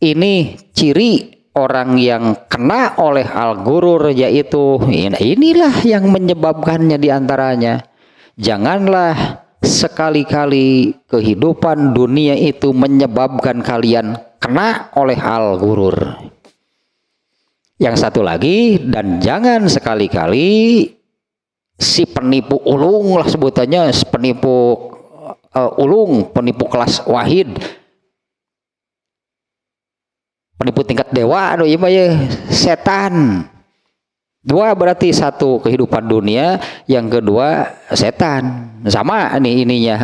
Ini ciri orang yang kena oleh al gurur, yaitu inilah yang menyebabkannya diantaranya. Janganlah sekali-kali kehidupan dunia itu menyebabkan kalian kena oleh al gurur. Yang satu lagi, dan jangan sekali-kali si penipu ulung lah sebutannya, penipu ulung, penipu kelas wahid, penipu tingkat dewa, setan. Dua berarti satu kehidupan dunia, yang kedua setan. Sama nih ininya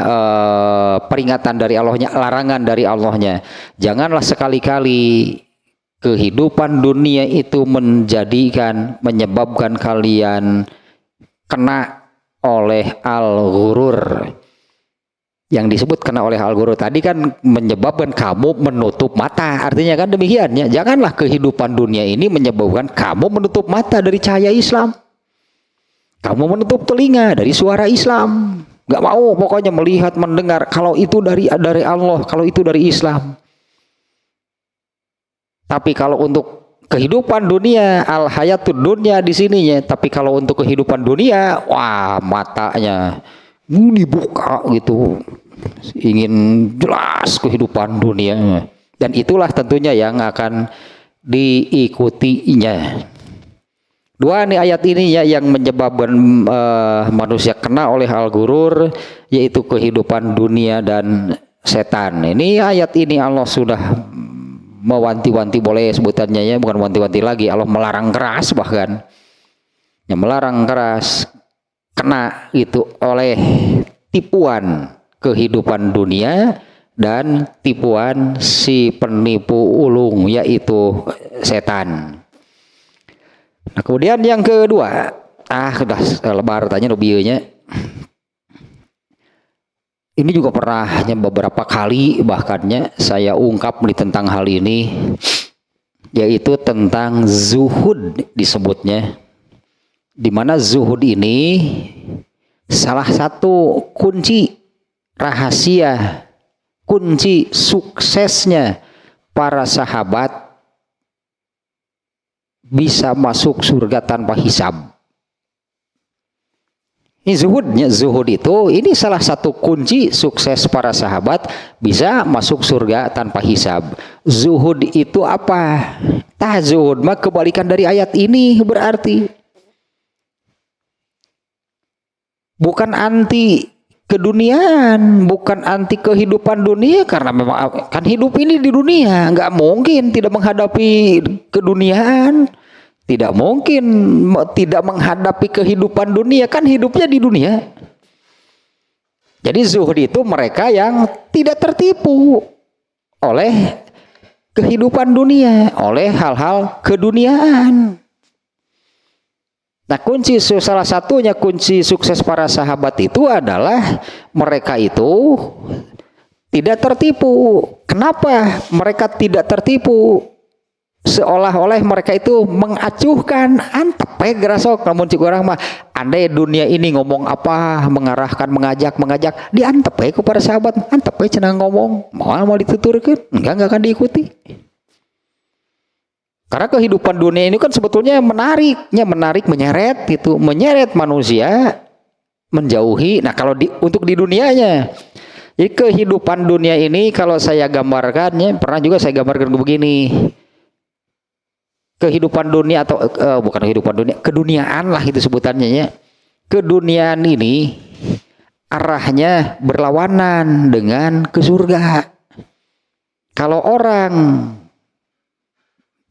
peringatan dari Allahnya, larangan dari Allahnya. Janganlah sekali-kali kehidupan dunia itu menyebabkan kalian kena oleh al-ghurur. Yang disebut kena oleh al-gurur tadi kan menyebabkan kamu menutup mata, artinya kan demikian ya. Janganlah kehidupan dunia ini menyebabkan kamu menutup mata dari cahaya Islam, kamu menutup telinga dari suara Islam, nggak mau pokoknya melihat mendengar kalau itu dari Allah, kalau itu dari Islam. Tapi kalau untuk kehidupan dunia, al hayatud dunia di sininya, tapi kalau untuk kehidupan dunia, wah matanya dibuka gitu, ingin jelas kehidupan dunia, dan itulah tentunya yang akan diikutinya. Dua nih ayat ini ya yang menyebabkan manusia kena oleh al gurur, yaitu kehidupan dunia dan setan. Ini ayat ini Allah sudah mewanti-wanti, boleh sebutannya ya, bukan wanti-wanti lagi, Allah melarang keras, bahkan yang melarang keras kena itu oleh tipuan kehidupan dunia dan tipuan si penipu ulung, yaitu setan. Nah, kemudian yang kedua, sudah lebar tanya lebihnya. Ini juga pernah beberapa kali bahkannya saya ungkap tentang hal ini, yaitu tentang zuhud disebutnya. Di mana zuhud ini salah satu kunci rahasia, kunci suksesnya para sahabat bisa masuk surga tanpa hisab. Ini zuhud itu ini salah satu kunci sukses para sahabat bisa masuk surga tanpa hisab. Zuhud itu apa? Zuhud mah kebalikan dari ayat ini, berarti bukan anti keduniaan, bukan anti kehidupan dunia, karena memang kan hidup ini di dunia, nggak mungkin tidak menghadapi keduniaan, tidak mungkin tidak menghadapi kehidupan dunia, kan hidupnya di dunia. Jadi zuhud itu mereka yang tidak tertipu oleh kehidupan dunia, oleh hal-hal keduniaan. Nah, salah satunya kunci sukses para sahabat itu adalah mereka itu tidak tertipu. Kenapa mereka tidak tertipu? Seolah-olah mereka itu mengacuhkan, antep gerasok, namun cik orang mah andai dunia ini ngomong apa, mengarahkan, mengajak, diantep kepada sahabat, antep cenah ngomong, mau dituturkan, enggak akan diikuti. Karena kehidupan dunia ini kan sebetulnya menarik, menyeret gitu, menyeret manusia menjauhi. Nah, kalau untuk di dunianya, jadi kehidupan dunia ini kalau saya gambarkannya, pernah juga saya gambarkan begini. Kehidupan dunia atau bukan kehidupan dunia, keduniaan lah itu sebutannya ya. Keduniaan ini arahnya berlawanan dengan ke surga. Kalau orang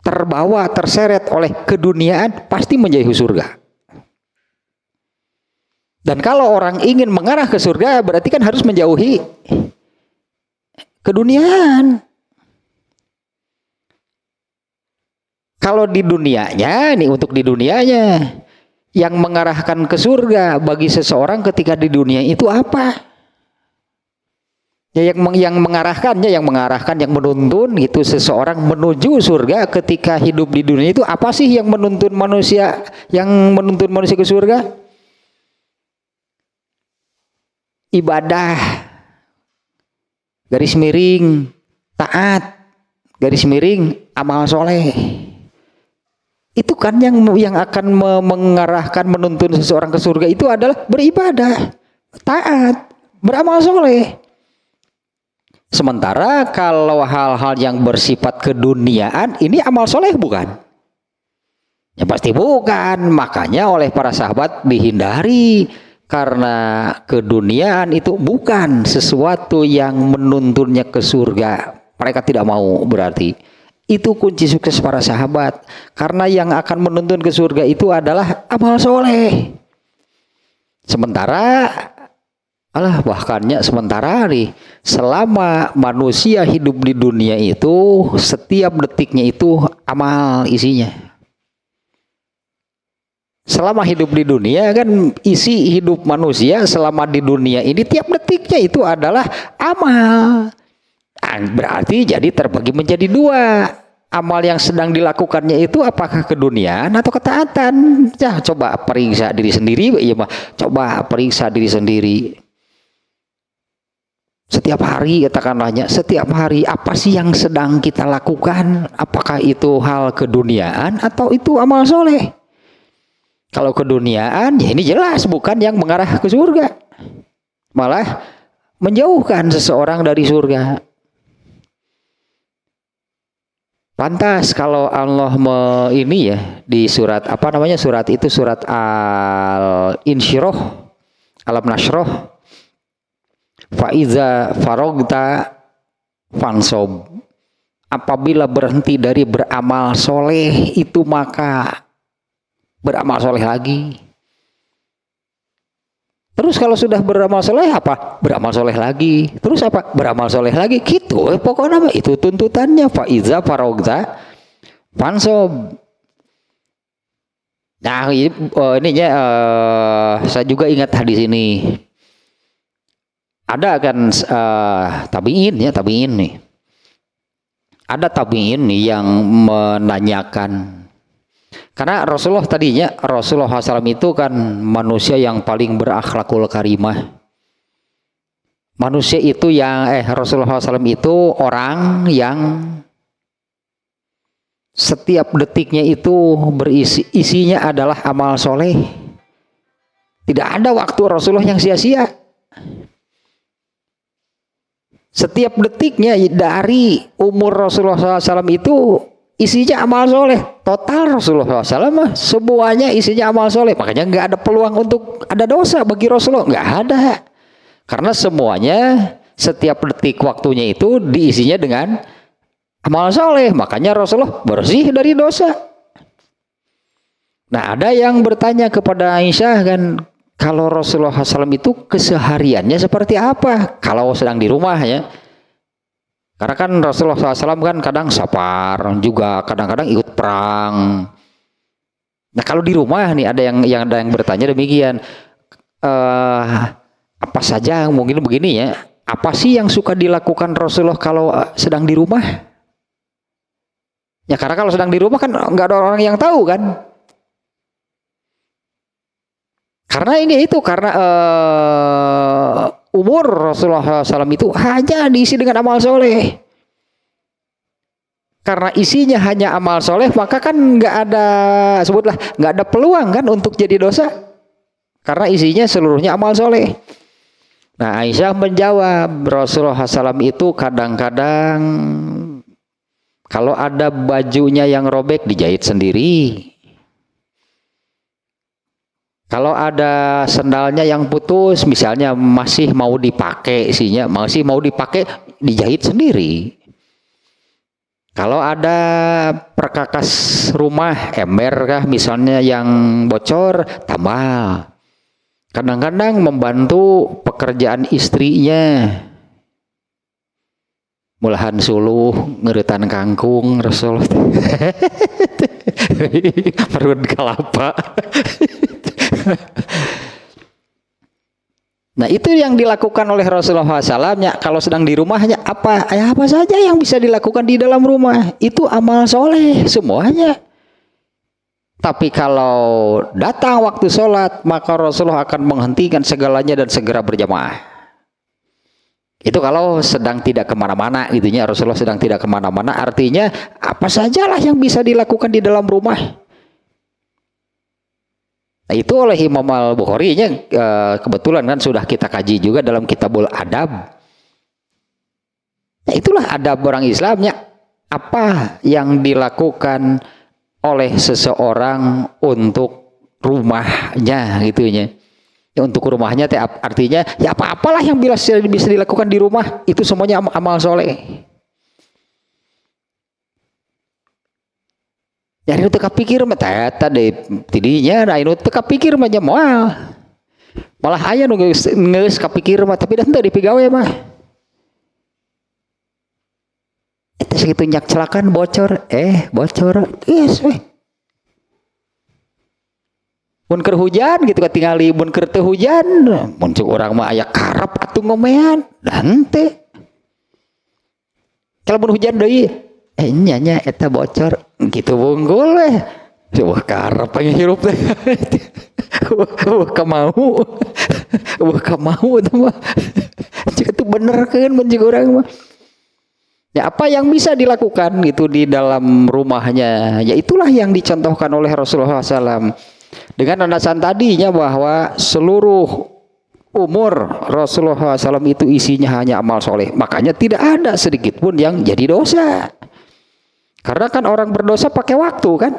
terbawa, terseret oleh keduniaan, pasti menjauhi surga. Dan kalau orang ingin mengarah ke surga, berarti kan harus menjauhi keduniaan. Kalau di dunianya, nih untuk di dunianya, yang mengarahkan ke surga bagi seseorang ketika di dunia itu apa? Ya, yang mengarahkannya, yang menuntun itu seseorang menuju surga ketika hidup di dunia itu apa sih yang menuntun manusia ke surga? Ibadah, garis miring, taat, garis miring, amal soleh. Itu kan yang akan mengarahkan, menuntun seseorang ke surga itu adalah beribadah, taat, beramal soleh. Sementara kalau hal-hal yang bersifat keduniaan, ini amal soleh bukan? Ya pasti bukan. Makanya oleh para sahabat dihindari. Karena keduniaan itu bukan sesuatu yang menuntunnya ke surga. Mereka tidak mau berarti. Itu kunci sukses para sahabat. Karena yang akan menuntun ke surga itu adalah amal soleh. Sementara sementara nih, selama manusia hidup di dunia itu, setiap detiknya itu amal isinya. Selama hidup di dunia kan, isi hidup manusia selama di dunia ini tiap detiknya itu adalah amal. Berarti jadi terbagi menjadi dua. Amal yang sedang dilakukannya itu apakah keduniaan atau ketaatan? Ya, coba periksa diri sendiri, ya mah. Coba periksa diri sendiri. Setiap hari, katakanlahnya, setiap hari apa sih yang sedang kita lakukan? Apakah itu hal keduniaan atau itu amal soleh? Kalau keduniaan, ya ini jelas bukan yang mengarah ke surga. Malah menjauhkan seseorang dari surga. Pantas kalau Allah ini ya, di surat surat itu surat Al-Insyirah, Alam Nasroh, Faiza farogta fansob. Apabila berhenti dari beramal soleh itu maka beramal soleh lagi. Terus kalau sudah beramal soleh apa? Beramal soleh lagi. Terus apa? Beramal soleh lagi. Gitu. Pokoknya itu tuntutannya. Faiza farogta fansob. Nah ininya saya juga ingat hadis ini. Ada kan tabi'in nih. Ada tabi'in nih yang menanyakan. Karena Rasulullah SAW itu kan manusia yang paling berakhlakul karimah. Manusia itu Rasulullah SAW itu orang yang setiap detiknya itu isinya adalah amal soleh. Tidak ada waktu Rasulullah yang sia-sia. Setiap detiknya dari umur Rasulullah SAW itu isinya amal soleh. Total Rasulullah SAW semuanya isinya amal soleh. Makanya nggak ada peluang untuk ada dosa bagi Rasulullah. Nggak ada. Karena semuanya setiap detik waktunya itu diisinya dengan amal soleh. Makanya Rasulullah bersih dari dosa. Nah ada yang bertanya kepada Aisyah kan, kalau Rasulullah SAW itu kesehariannya seperti apa? Kalau sedang di rumah ya. Karena kan Rasulullah SAW kan kadang safar, juga kadang-kadang ikut perang. Nah kalau di rumah nih ada yang bertanya demikian. Apa saja mungkin begini ya. Apa sih yang suka dilakukan Rasulullah kalau sedang di rumah? Ya karena kalau sedang di rumah kan nggak ada orang yang tahu kan. Karena umur Rasulullah SAW itu hanya diisi dengan amal soleh. Karena isinya hanya amal soleh, maka kan nggak ada peluang kan untuk jadi dosa. Karena isinya seluruhnya amal soleh. Nah Aisyah menjawab, Rasulullah SAW itu kadang-kadang kalau ada bajunya yang robek dijahit sendiri. Kalau ada sendalnya yang putus, misalnya masih mau dipakai dijahit sendiri. Kalau ada perkakas rumah, ember kah misalnya yang bocor, tambal. Kadang-kadang membantu pekerjaan istrinya. Mulahan suluh, ngeretan kangkung, Rasul. Perut kelapa. Nah itu yang dilakukan oleh Rasulullah SAW. Kalau sedang di rumahnya apa saja yang bisa dilakukan di dalam rumah itu amal soleh semuanya. Tapi kalau datang waktu sholat maka Rasulullah akan menghentikan segalanya dan segera berjamaah. Itu kalau sedang tidak kemana-mana gitunya, Rasulullah sedang tidak kemana-mana, artinya apa sajalah yang bisa dilakukan di dalam rumah. Nah, itu oleh Imam Al-Bukhari kebetulan kan sudah kita kaji juga dalam Kitabul Adab. Nah, itulah adab orang Islamnya, apa yang dilakukan oleh seseorang untuk rumahnya gitunya. Ya, untuk rumahnya artinya ya apa-apalah yang bisa dilakukan di rumah itu semuanya amal soleh. Jadi itu kapikir mah eta deh tidinya nah itu kapikir mah moal. Malah aya nu geus kapikir mah tapi dah teu dipigawe mah. Eta segitu nyak celakan bocor bocor geus weh. Mun keur hujan gitu katingali mun keur teu hujan mun cuk urang mah aya karep atuh ngomean dan teh. Kalau mun hujan deui nya eta bocor gitu bunggul weh. Wah karep pengen hirup teh. Wah kamau. Wah kamau teh mah. Cik itu bener kan mun cik urang mah. Ya apa yang bisa dilakukan gitu di dalam rumahnya, ya itulah yang dicontohkan oleh Rasulullah SAW. Dengan landasan tadinya bahwa seluruh umur Rasulullah SAW itu isinya hanya amal soleh, makanya tidak ada sedikit pun yang jadi dosa. Karena kan orang berdosa pakai waktu kan.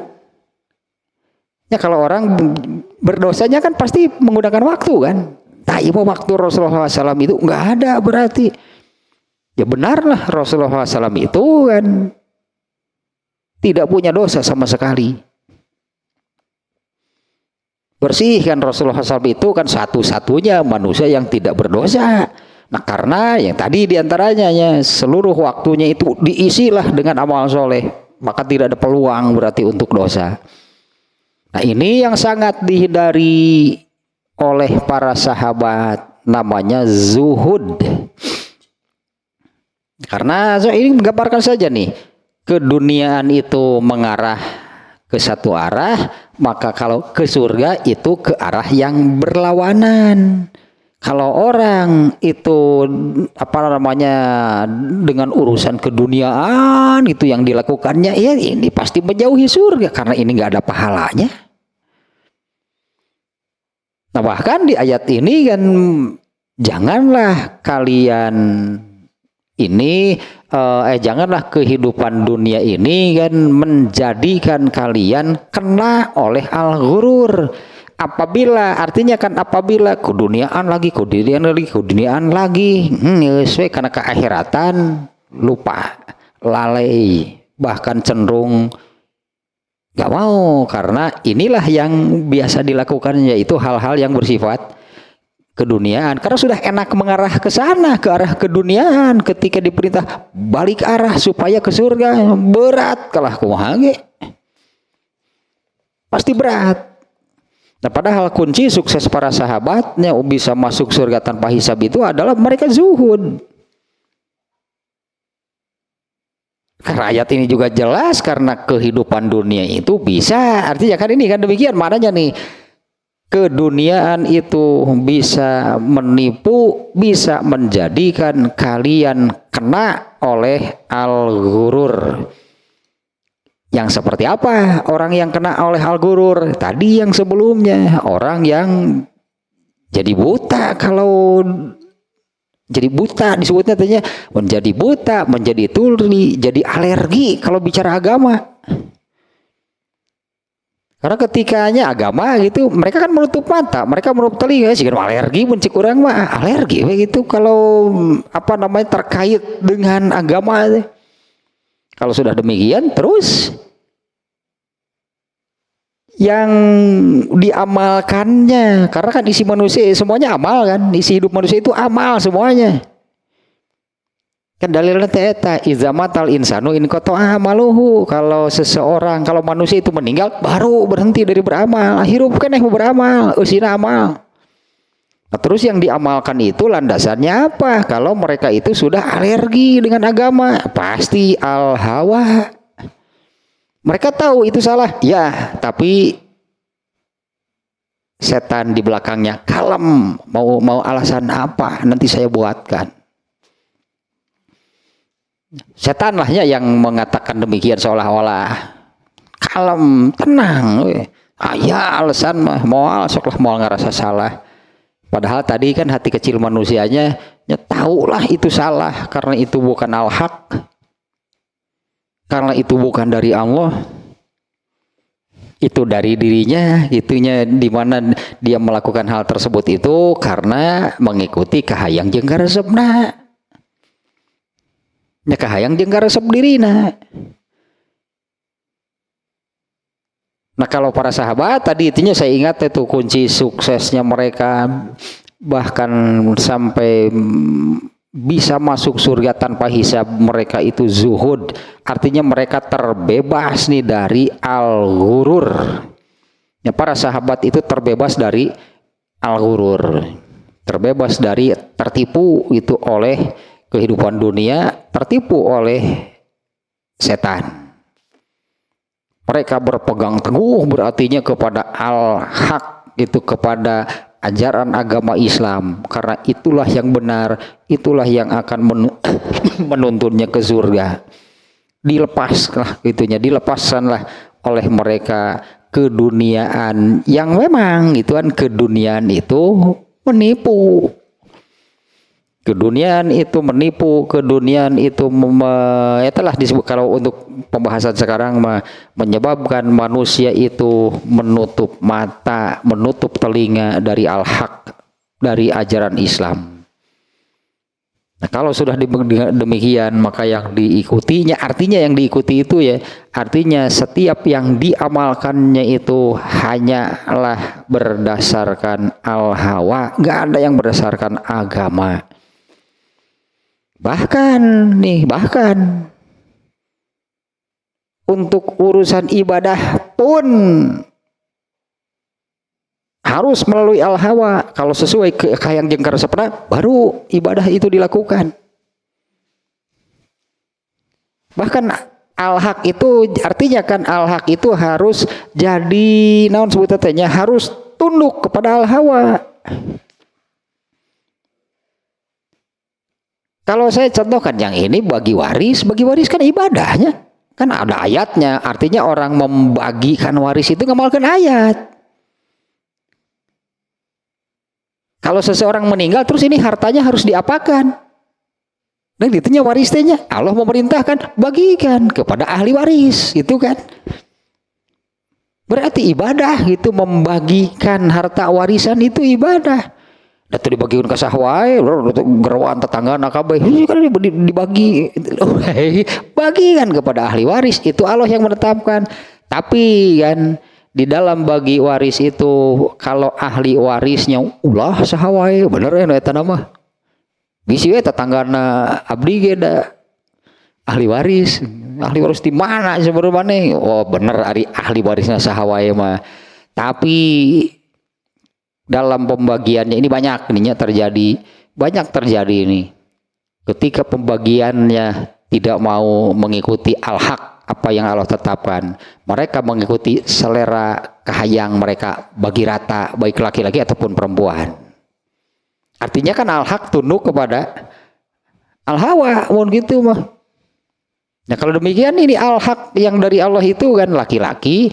Ya kalau orang berdosanya kan pasti menggunakan waktu kan. Nah itu waktu Rasulullah SAW itu nggak ada berarti. Ya benarlah Rasulullah SAW itu kan tidak punya dosa sama sekali. Bersih kan Rasulullah SAW itu kan satu-satunya manusia yang tidak berdosa. Nah karena yang tadi diantaranya ya, seluruh waktunya itu diisilah dengan amal soleh, maka tidak ada peluang berarti untuk dosa. Nah ini yang sangat dihindari oleh para sahabat, namanya zuhud. Karena ini menggambarkan saja nih, keduniaan itu mengarah ke satu arah, maka kalau ke surga itu ke arah yang berlawanan. Kalau orang itu dengan urusan keduniaan itu yang dilakukannya, ya ini pasti menjauhi surga karena ini nggak ada pahalanya. Nah bahkan di ayat ini kan janganlah kalian janganlah kehidupan dunia ini kan menjadikan kalian kena oleh al-ghurur. Apabila keduniaan lagi karena keakhiratan lupa, lalai, bahkan cenderung gak mau, karena inilah yang biasa dilakukan, yaitu hal-hal yang bersifat keduniaan, karena sudah enak mengarah ke sana, ke arah keduniaan. Ketika diperintah balik arah supaya ke surga, berat kalah kumaha ge, pasti berat. Nah padahal kunci sukses para sahabatnya bisa masuk surga tanpa hisab itu adalah mereka zuhud. Karena ayat ini juga jelas, karena kehidupan dunia itu bisa, artinya kan ini kan demikian maknanya nih, keduniaan itu bisa menipu, bisa menjadikan kalian kena oleh al-ghurur. Yang seperti apa orang yang kena oleh al-ghurur? Tadi yang sebelumnya, orang yang jadi buta. Kalau jadi buta disebutnya tadinya menjadi buta, menjadi tuli, jadi alergi kalau bicara agama. Karena ketikanya agama gitu, mereka kan menutup mata, mereka menutup telinga, sih alergi, benci kurang mah alergi begitu kalau terkait dengan agama. Kalau sudah demikian, terus yang diamalkannya, karena kan isi manusia semuanya amal kan, isi hidup manusia itu amal semuanya. Kan dalilnya eta izamatal insanu in qata'a amaluhu. Kalau seseorang, kalau manusia itu meninggal baru berhenti dari beramal. Hirup kan mau beramal, usina amal. Nah, terus yang diamalkan itu landasannya apa? Kalau mereka itu sudah alergi dengan agama, pasti al hawa. Mereka tahu itu salah, ya, tapi setan di belakangnya kalem, mau alasan apa nanti saya buatkan. Setan lahnya yang mengatakan demikian seolah-olah kalem, tenang. Ya alasan mah moal soklah moal ngerasa salah. Padahal tadi kan hati kecil manusianya ya tahulah itu salah karena itu bukan al-haq. Karena itu bukan dari Allah, itu dari dirinya, itunya di mana dia melakukan hal tersebut itu karena mengikuti kahayang jeung karesepna. Nya kahayang jeung karesep dirina. Nah, kalau para sahabat tadi itunya saya ingat itu kunci suksesnya mereka bahkan sampai bisa masuk surga tanpa hisab, mereka itu zuhud, artinya mereka terbebas nih dari al-ghurur. Ya, para sahabat itu terbebas dari al-ghurur, terbebas dari tertipu itu oleh kehidupan dunia, tertipu oleh setan. Mereka berpegang teguh berartinya kepada al-haq, itu kepada ajaran agama Islam, karena itulah yang benar, itulah yang akan menuntunnya ke surga. Dilepaslah itunya, dilepaskanlah oleh mereka keduniaan yang memang itu kan keduniaan itu menipu. Keduniaan itu menipu, keduniaan itu ya telah disebut kalau untuk pembahasan sekarang menyebabkan manusia itu menutup mata, menutup telinga dari al-haq, dari ajaran Islam. Nah, kalau sudah demikian maka yang diikutinya, artinya yang diikuti itu ya, artinya setiap yang diamalkannya itu hanyalah berdasarkan al-hawa, nggak ada yang berdasarkan agama. Bahkan untuk urusan ibadah pun harus melalui al-hawa. Kalau sesuai kahayang jeung karesepna baru ibadah itu dilakukan. Bahkan al-haq itu artinya kan al-haq itu harus jadi naon sebutannya, harus tunduk kepada al-hawa. Kalau saya contohkan yang ini bagi waris kan ibadahnya. Kan ada ayatnya, artinya orang membagikan waris itu ngamalkan ayat. Kalau seseorang meninggal terus ini hartanya harus diapakan? Dan ditanya warisnya, Allah memerintahkan bagikan kepada ahli waris, itu kan. Berarti ibadah gitu, membagikan harta warisan itu ibadah. Datu dibagikan ke sahwae, gerowan tetangga kabeh kan dibagi, bagikan kepada ahli waris, itu Allah yang menetapkan. Tapi kan di dalam bagi waris itu kalau ahli warisnya ulah sahwae, bener ya eta nama. Bisi we tetanggana abdi ge da ahli waris di mana sebenarnya? Oh bener ari ahli warisnya sahwae mah. Tapi dalam pembagiannya ini banyak terjadi ini. Ketika pembagiannya tidak mau mengikuti al-haq, apa yang Allah tetapkan, mereka mengikuti selera kahayang mereka, bagi rata baik laki-laki ataupun perempuan. Artinya kan al-haq tunduk kepada al-hawa, mohon gitu mah. Nah kalau demikian ini al-haq yang dari Allah itu kan laki-laki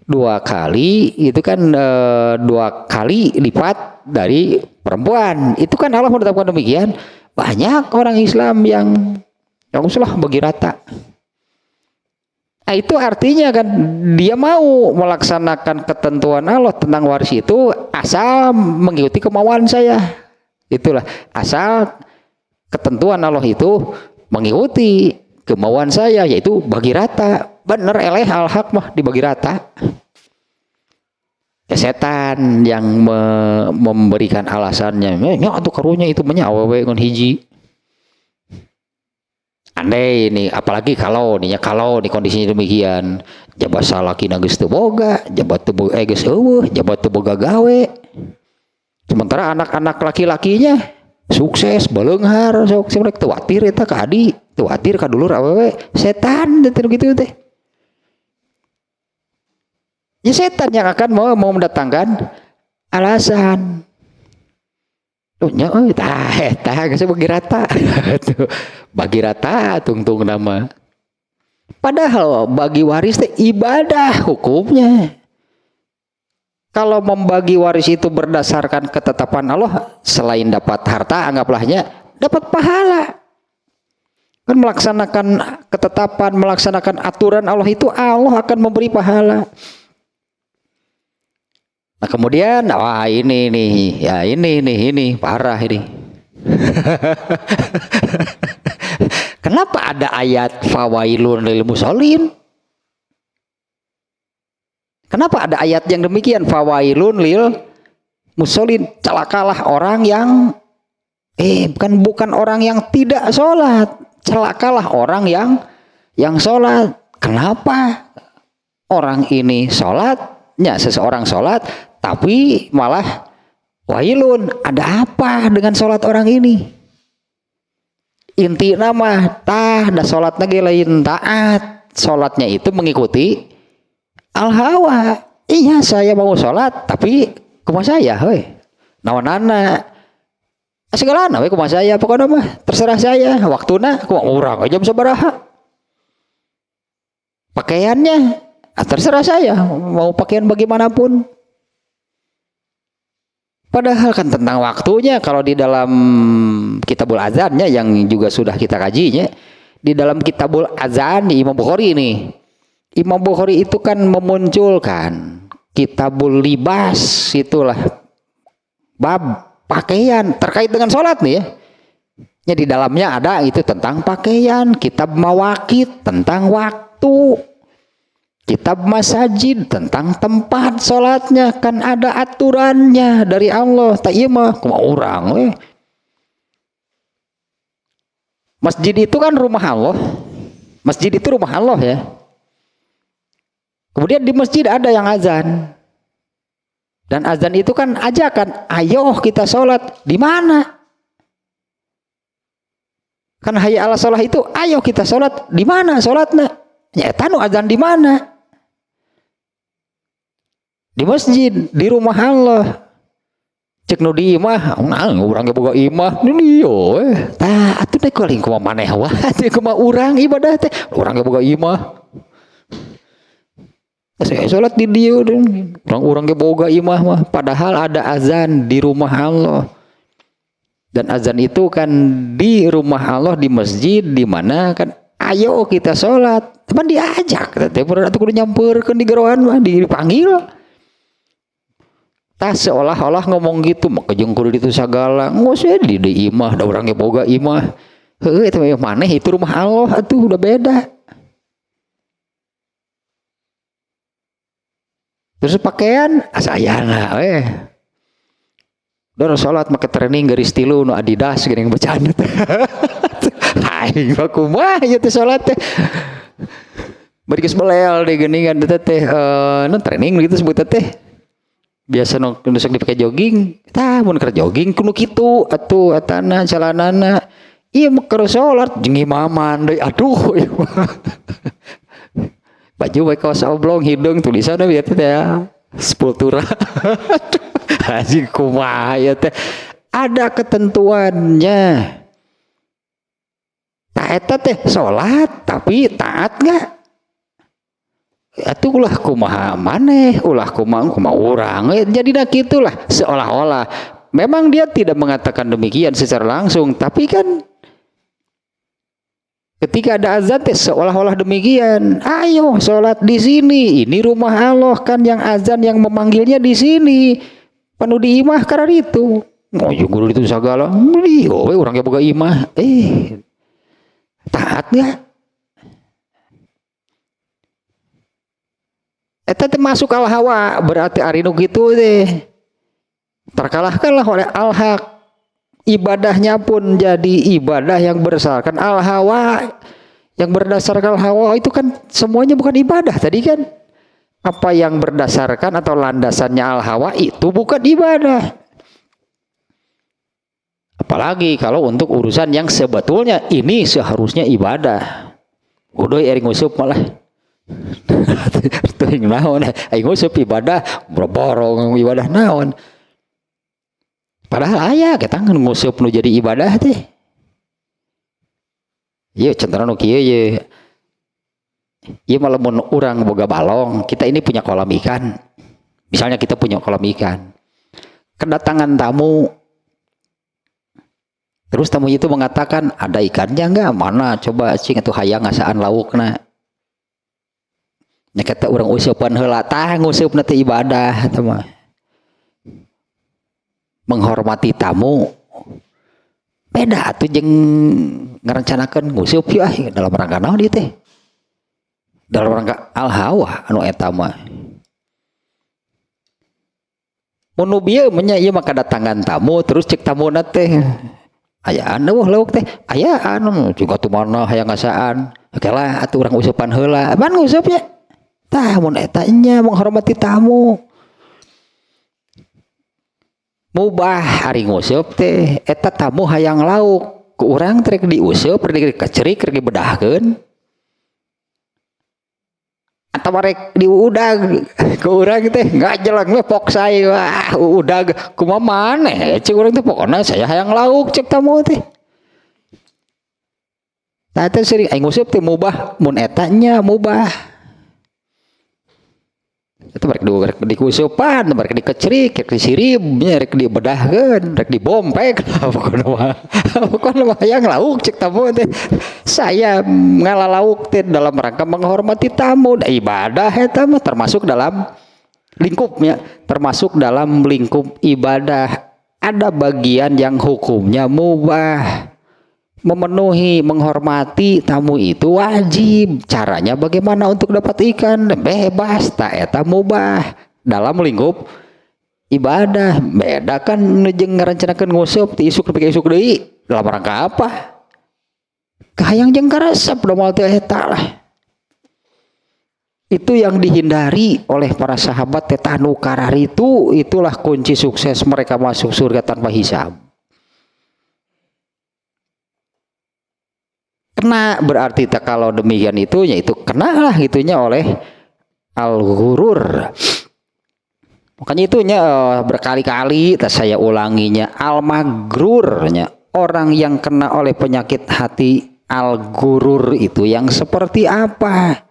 2 kali, itu kan 2 kali lipat dari perempuan. Itu kan Allah menetapkan demikian. Banyak orang Islam yang usah bagi rata. Nah, itu artinya kan dia mau melaksanakan ketentuan Allah tentang waris itu asal mengikuti kemauan saya. Itulah asal ketentuan Allah itu mengikuti. kemauan saya, yaitu bagi rata. Bener eleh al-haq mah dibagi rata. Ya, setan yang memberikan alasannya, nya atuh karunya itu banyak awewe ngon hiji. Andai ini, apalagi kalau nih kondisinya demikian, jabat salakina geus teu boga, jabat teu geus eueuh, jabat teu boga gawe. Sementara anak-anak laki-lakinya sukses, baleunghar, sok rek teu watir eta ka adi, teu watir ka dulur awewe, setan teh gitu teh. Ya setan yang akan mau mendatangkan alasan. Nya tah geus bagi rata. Bagi rata tungtung nama. Padahal bagi waris teh ibadah hukumnya. Kalau membagi waris itu berdasarkan ketetapan Allah, selain dapat harta anggaplahnya dapat pahala. Kan melaksanakan ketetapan, melaksanakan aturan Allah itu Allah akan memberi pahala. Nah, kemudian wah ini nih, ya ini parah ini. Kenapa ada ayat fawailun lil musallin? Kenapa ada ayat yang demikian, fawailun lil musallin? Celakalah orang yang bukan orang yang tidak sholat, celakalah orang yang sholat. Kenapa orang ini sholatnya, seseorang sholat tapi malah wailun, ada apa dengan sholat orang ini? Inti nama da sholatnya lain taat, sholatnya itu mengikuti al-hawa. Iya saya mau sholat tapi kumaha saya nawanana segalana kumaha saya, pokoknya mah terserah saya, waktuna kumaha urang jam sabaraha, pakaiannya terserah saya mau pakaian bagaimanapun. Padahal kan tentang waktunya, kalau di dalam Kitabul Adzannya yang juga sudah kita kajinya, di dalam Kitabul Adzan di Imam Bukhari ini, Imam Bukhari itu kan memunculkan Kitabul Libas, itulah bab pakaian terkait dengan sholat nih ya. Ya di dalamnya ada itu tentang pakaian, kitab Mawaqit tentang waktu, kitab Masajid tentang tempat sholatnya, kan ada aturannya dari Allah. Tak iya mah kumaha urang Masjid itu kan rumah Allah. Masjid itu rumah Allah ya. Kemudian di masjid ada yang azan. Dan azan itu kan ajakan, ayo kita sholat. Di mana? Kan hayya ala sholat itu, ayo kita sholat. Di mana sholatnya? Ya tanu azan di mana? Di masjid, di rumah Allah. Cek nu di imah, urang ge boga imah, ini yo tah atuh teh kuring kumaha maneh wah, teh kumaha urang ibadah teh, urang ge boga imah. Saya salat di dieu, urang ge boga imah mah, padahal ada azan di rumah Allah. Dan azan itu kan di rumah Allah, di masjid, di mana kan ayo kita sholat. Teman diajak, teh pernah kudu nyamperkeun di gerohan mah, dipanggil. Tah seolah-olah ngomong gitu, maka jeung kudu ditu sagala. Ngos di imah, da urang ge boga imah. Heueuh eta mah maneh itu rumah Allah atuh udah beda. Terus pakaian asayana udah sholat make training garis tilu nu Adidas geuning bacaan teh. Hai kumaha ieu teh sholat teh. Bari geus belel deui geuningan teh nu training gitu sebut teh. Biasa nu sok dipake jogging, tah mun keur jogging kudu kitu atuh atana calanana. Ieu mah keur sholat jeung imaman deui. Aduh. Baju bae kaos oblong, hidung tulisanna bieu teh sepultura. Haji kumaha ya teh, ada ketentuannya. Tah eta teh salat tapi taat enggak? Atuh ulah kumaha maneh, ulah kumaha urang. Jadina kitulah seolah-olah memang dia tidak mengatakan demikian secara langsung, tapi kan ketika ada azan teh seolah-olah demikian. Ayo salat di sini, ini rumah Allah kan, yang azan yang memanggilnya di sini. Panu di imah karena itu. Oh, guru itu segala. Yo, urang ge boga imah. Taat ya. Eta teh masuk al hawa, berarti ari nu kitu teh terkalahkanlah oleh al haq. Ibadahnya pun jadi ibadah yang berdasarkan al hawa, yang berdasarkan al hawa itu kan semuanya bukan ibadah tadi kan. Apa yang berdasarkan atau landasannya al hawa itu bukan ibadah. Apalagi kalau untuk urusan yang sebetulnya ini seharusnya ibadah. Udah ering usup malah. Teuing naon aing usup ibadah boro-boro ibadah naon. Padahal aya kita ngusup nu jadi ibadah teh. Ieu cenderung nu kieu ye. Ieu mah lamun urang boga balong, kita ini punya kolam ikan. Misalnya kita punya kolam ikan. Kedatangan tamu. Terus tamu itu mengatakan, "Ada ikannya enggak? Mana? Coba cing atuh hayang ngasaan laukna." Nya kata urang usupan heula tah ngusupna teh ibadah eta mah. Menghormati tamu beda atuh jeung ngarencanakeun ngusup ya dalam rangka naon ieu teh dalam rangka al hawa anu eta mah mun nu bieu nya ieu mah kadatangan tamu terus cek tamuna teh ayaan eueuh lauk teh ayaan juga tu mana hayang ngasaan kalah atuh urang usupan heula ban ngusupnya tah mun eta nya menghormati tamu mubah ari ngusup teh eta tamu hayang lauk ku urang trek diusup rek dikecerik rek dibedahkeun atawa rek diudag ku urang teh ngajelang we pok sae wah udag kumaha maneh cek urang teh pokona saya hayang lauk cek tamu teh tah teh seuring aing ngusup teh mubah mun eta nya mubah itu mereka dikusupan, mereka dikecerik, rek disirib, rek dibedahkeun, rek dibompek, pokoknya mah yang lauk cek tamu teh. Saya ngalah lauk teh dalam rangka menghormati tamu, ibadah eta mah termasuk dalam lingkupnya, termasuk dalam lingkup ibadah. Ada bagian yang hukumnya mubah. Memenuhi, menghormati tamu itu wajib. Caranya bagaimana untuk dapat ikan? Bebas, tak eta mubah. Dalam lingkup ibadah. Beda kan jeung ngarencanakeun ngusup ti isuk nepi isuk deui. Dalam rangka apa? Kahayang jeung karesep da moal teh eta lah. Itu yang dihindari oleh para sahabat teh tanu kararitu, itulah kunci sukses mereka masuk surga tanpa hisab. Kena berarti tak kalau demikian itu yaitu kena lah gitunya oleh al-ghurur. Makanya itunya berkali-kali saya ulanginya al-maghrurnya orang yang kena oleh penyakit hati al-ghurur itu yang seperti apa?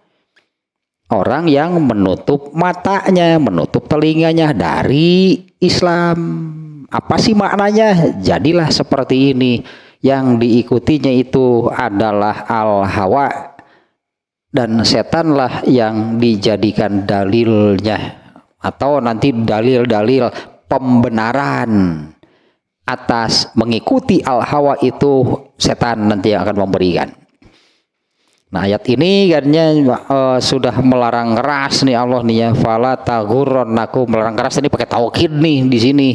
Orang yang menutup matanya, menutup telinganya dari Islam. Apa sih maknanya? Jadilah seperti ini. Yang diikutinya itu adalah al-hawa dan setanlah yang dijadikan dalilnya atau nanti dalil-dalil pembenaran atas mengikuti al-hawa itu setan nanti yang akan memberikan. Nah ayat ini katanya sudah melarang keras nih Allah nih ya, fala taghurrannakum, melarang keras ini pakai taukid nih di sini.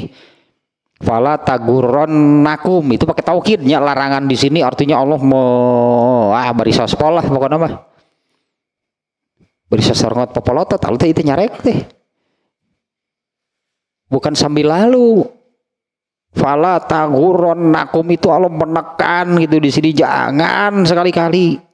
Fala taghurrannakum itu pakai taukidnya, larangan di sini artinya Allah mau bari sospol lah pokoknya mah. Bari sosorngot popolotot alta itu nyarek teh. Bukan sambil lalu. Fala taghurrannakum itu Allah menekan gitu di sini, jangan sekali-kali.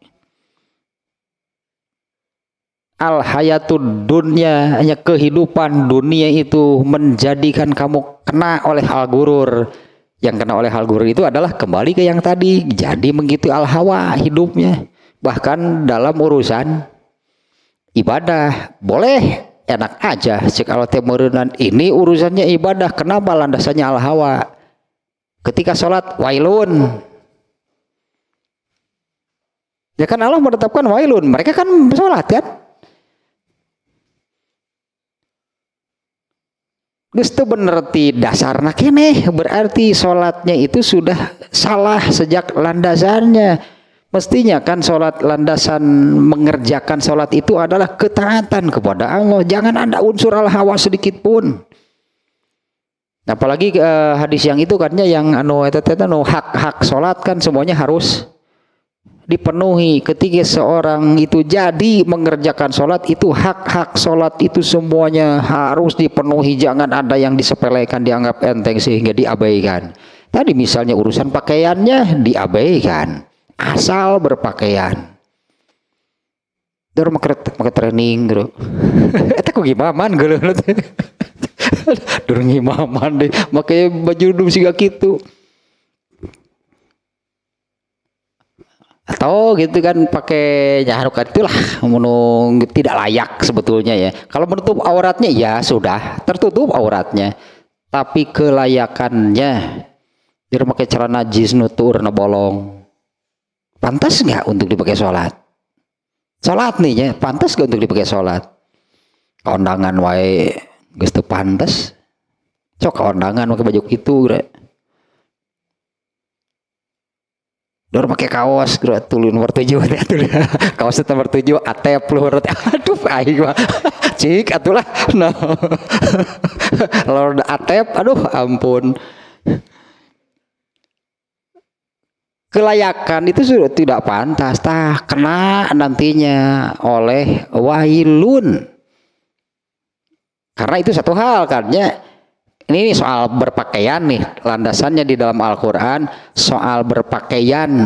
Al hayatud dunya, hanya kehidupan dunia itu menjadikan kamu kena oleh al ghurur. Yang kena oleh al ghurur itu adalah kembali ke yang tadi, jadi mengikuti al hawa hidupnya. Bahkan dalam urusan ibadah boleh enak aja cek kalau temeureunnan ini urusannya ibadah, kenapa landasannya al hawa? Ketika sholat wailun, ya kan Allah menetapkan wailun, mereka kan sholat kan. Geus teu bener ti dasarna keneh, berarti sholatnya itu sudah salah sejak landasannya. Mestinya kan sholat, landasan mengerjakan sholat itu adalah ketaatan kepada Allah. Jangan ada unsur al-hawa sedikit pun. Apalagi hadis yang itu katanya yang hak-hak sholat kan semuanya harus dipenuhi. Ketika seorang itu jadi mengerjakan sholat, itu hak-hak sholat itu semuanya harus dipenuhi. Jangan ada yang disepelekan, dianggap enteng sehingga diabaikan. Tadi misalnya urusan pakaiannya diabaikan, asal berpakaian. Terus make training gitu. Eta kok gimana geuleuh teh. Durung imaman deh, make baju dum siga kitu. Atau gitu kan pakai jaharukan itulah menung tidak layak sebetulnya ya. Kalau menutup auratnya ya sudah tertutup auratnya. Tapi kelayakannya dia pakai celana jeans nutur bolong. Pantas nggak untuk dipakai sholat? Sholat nih ya, pantas nggak untuk dipakai sholat? Kondangan wae geus teu pantas. Cok kondangan pakai baju kitu bre. Dor pakai kaos tulun nomor 7 teh kaos nomor 7 atep luhur teh. Aduh aing mah cik atulah no. Lord atep aduh ampun. Kelayakan itu sudah tidak pantas, kena nantinya oleh wailun. Karena itu satu hal kan ya. Ini soal berpakaian nih, landasannya di dalam Al-Quran soal berpakaian,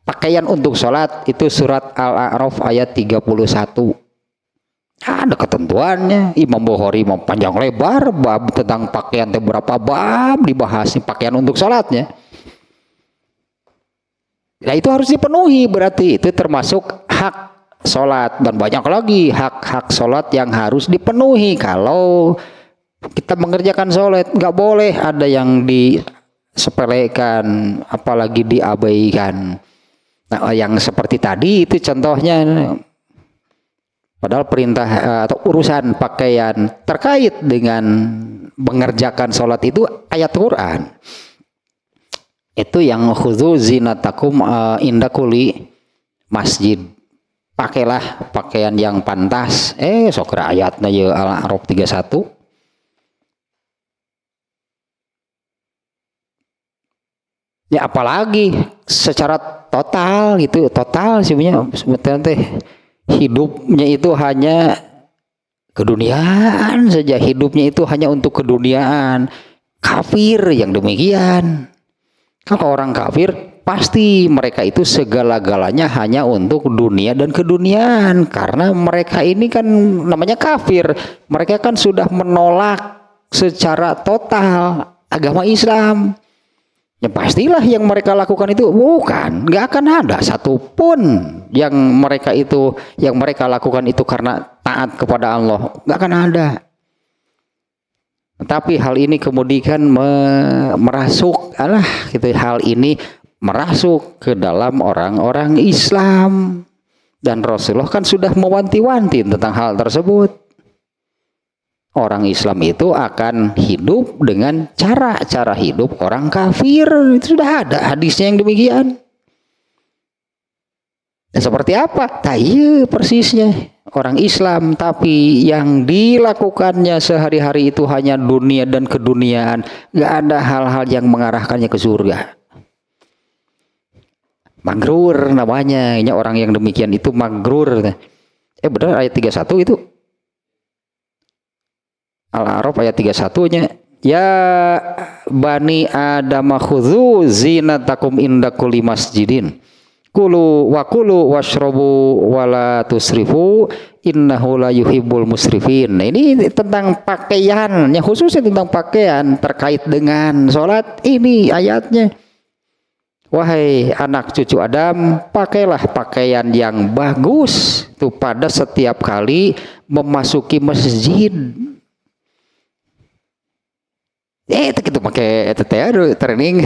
pakaian untuk sholat itu surat Al-A'raf ayat 31. Ada ketentuannya. Imam Bukhari mau panjang lebar bab tentang pakaian, berapa bab dibahas nih pakaian untuk sholatnya. Nah itu harus dipenuhi, berarti itu termasuk hak sholat. Dan banyak lagi hak-hak sholat yang harus dipenuhi. Kalau kita mengerjakan sholat, nggak boleh ada yang disepelekan, apalagi diabaikan. Nah yang seperti tadi itu contohnya, padahal perintah atau urusan pakaian terkait dengan mengerjakan sholat itu ayat Quran. Itu yang khudzu zinatakum inda kulli masjid. Pakailah pakaian yang pantas. Sokra ayatnya ya Al-A'raf 31. Ya apalagi secara total gitu, total sebenarnya sebetulnya hidupnya itu hanya keduniaan saja, hidupnya itu hanya untuk keduniaan. Kafir yang demikian. Kalau orang kafir pasti mereka itu segala-galanya hanya untuk dunia dan keduniaan, karena mereka ini kan namanya kafir. Mereka kan sudah menolak secara total agama Islam. Ya pastilah yang mereka lakukan itu nggak akan ada satupun yang mereka lakukan itu karena taat kepada Allah, nggak akan ada. Tapi hal ini kemudian merasuk hal ini merasuk ke dalam orang-orang Islam, dan Rasulullah kan sudah mewanti-wanti tentang hal tersebut. Orang Islam itu akan hidup dengan cara hidup orang kafir. Itu sudah ada hadisnya yang demikian. Dan seperti apa? Iya persisnya orang Islam, tapi yang dilakukannya sehari-hari itu hanya dunia dan keduniaan. Gak ada hal-hal yang mengarahkannya ke surga. Magrur namanya. Ini orang yang demikian itu magrur. Benar ayat 31 itu. Al-A'raf ayat 31-nya. Ya bani Adam khudzu zinatakum inda kulli masjidin. Kulu washrobu wala tusrifu innahu la yuhibbul musrifin. Nah, ini tentang pakaian, yang khususnya tentang pakaian terkait dengan sholat. Ini ayatnya. Wahai anak cucu Adam, pakailah pakaian yang bagus itu pada setiap kali memasuki masjid. Itu kita pakai training.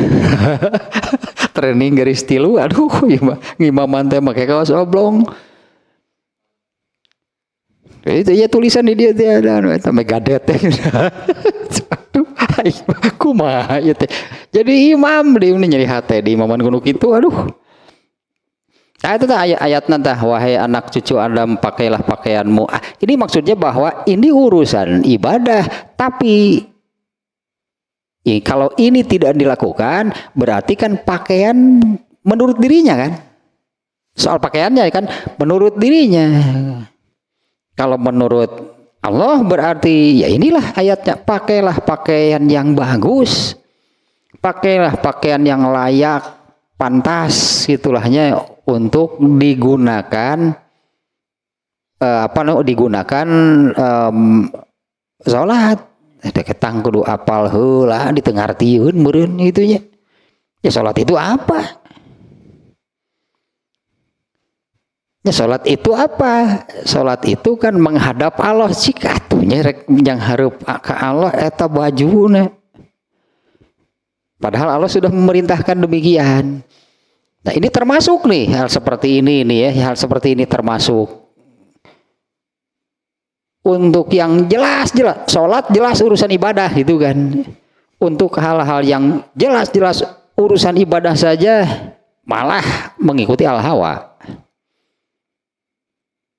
Training garis tilu, aduh ngimaman teh pakai kaos oblong. Itu ya tulisan di dia teh eta megadet teh. Aduh, kumaha ieu teh. Jadi imam di nyeri hate di imaman kuno kitu, aduh. Nah itu ayat nanti, wahai anak cucu Adam pakailah pakaianmu. Ini maksudnya bahwa ini urusan ibadah, tapi kalau ini tidak dilakukan berarti kan pakaian menurut dirinya kan. Soal pakaiannya kan menurut dirinya. Kalau menurut Allah berarti ya inilah ayatnya, pakailah pakaian yang bagus. Pakailah pakaian yang layak, pantas gitulahnya untuk digunakan digunakan salat. Ketang kudu apal heula ditengartieun meureun gitu nya. Ya salat itu apa? Ya salat itu apa? Salat itu kan menghadap Allah, cik atunya rek yang hareup ka Allah eta bajuna. Padahal Allah sudah memerintahkan demikian. Nah ini termasuk nih hal seperti ini nih ya, hal seperti ini termasuk. Untuk yang jelas sholat jelas urusan ibadah gitu kan. Untuk hal-hal yang jelas urusan ibadah saja malah mengikuti al-hawa.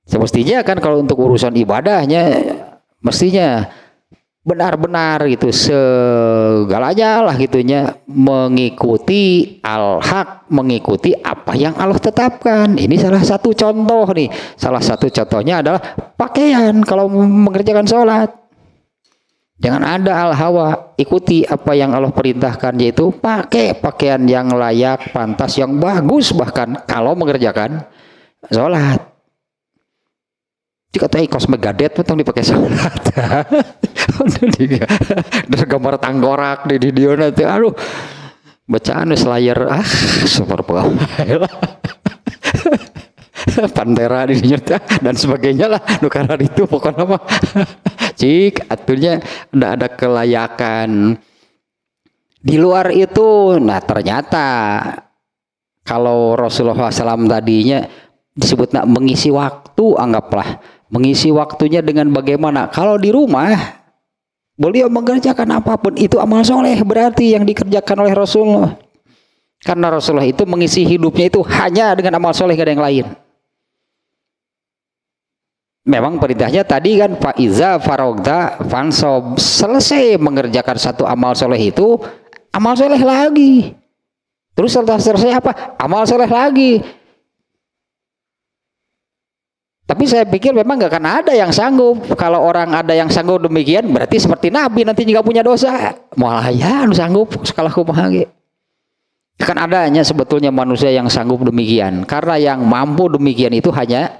Semestinya kan kalau untuk urusan ibadahnya mestinya benar-benar gitu segalanya lah gitunya mengikuti al-haq, mengikuti apa yang Allah tetapkan. Ini salah satu contoh nih. Salah satu contohnya adalah pakaian kalau mengerjakan sholat. Jangan ada al-hawa, ikuti apa yang Allah perintahkan, yaitu pakai pakaian yang layak, pantas, yang bagus bahkan kalau mengerjakan sholat. Jika teh kos megadet potong dipakai sholat. Dari gambar tanggorak di dia nanti, aduh bacaan layar super pegawai Pantera di nyerta dan sebagainya lah nukara itu pokoknya mah cik atunya ada kelayakan di luar itu. Nah ternyata kalau Rasulullah SAW tadinya disebut mengisi waktu, anggaplah mengisi waktunya dengan bagaimana kalau di rumah beliau mengerjakan apapun itu amal soleh berarti yang dikerjakan oleh Rasulullah, karena Rasulullah itu mengisi hidupnya itu hanya dengan amal soleh, gak ada yang lain. Memang perintahnya tadi kan faiza farogta fansob, selesai mengerjakan satu amal soleh itu amal soleh lagi, terus setelah selesai apa amal soleh lagi. Tapi saya pikir memang gak akan ada yang sanggup. Kalau orang ada yang sanggup demikian berarti seperti Nabi nanti juga punya dosa. Malah ya sanggup sekala kumaha ge. Kan adanya sebetulnya manusia yang sanggup demikian. Karena yang mampu demikian itu hanya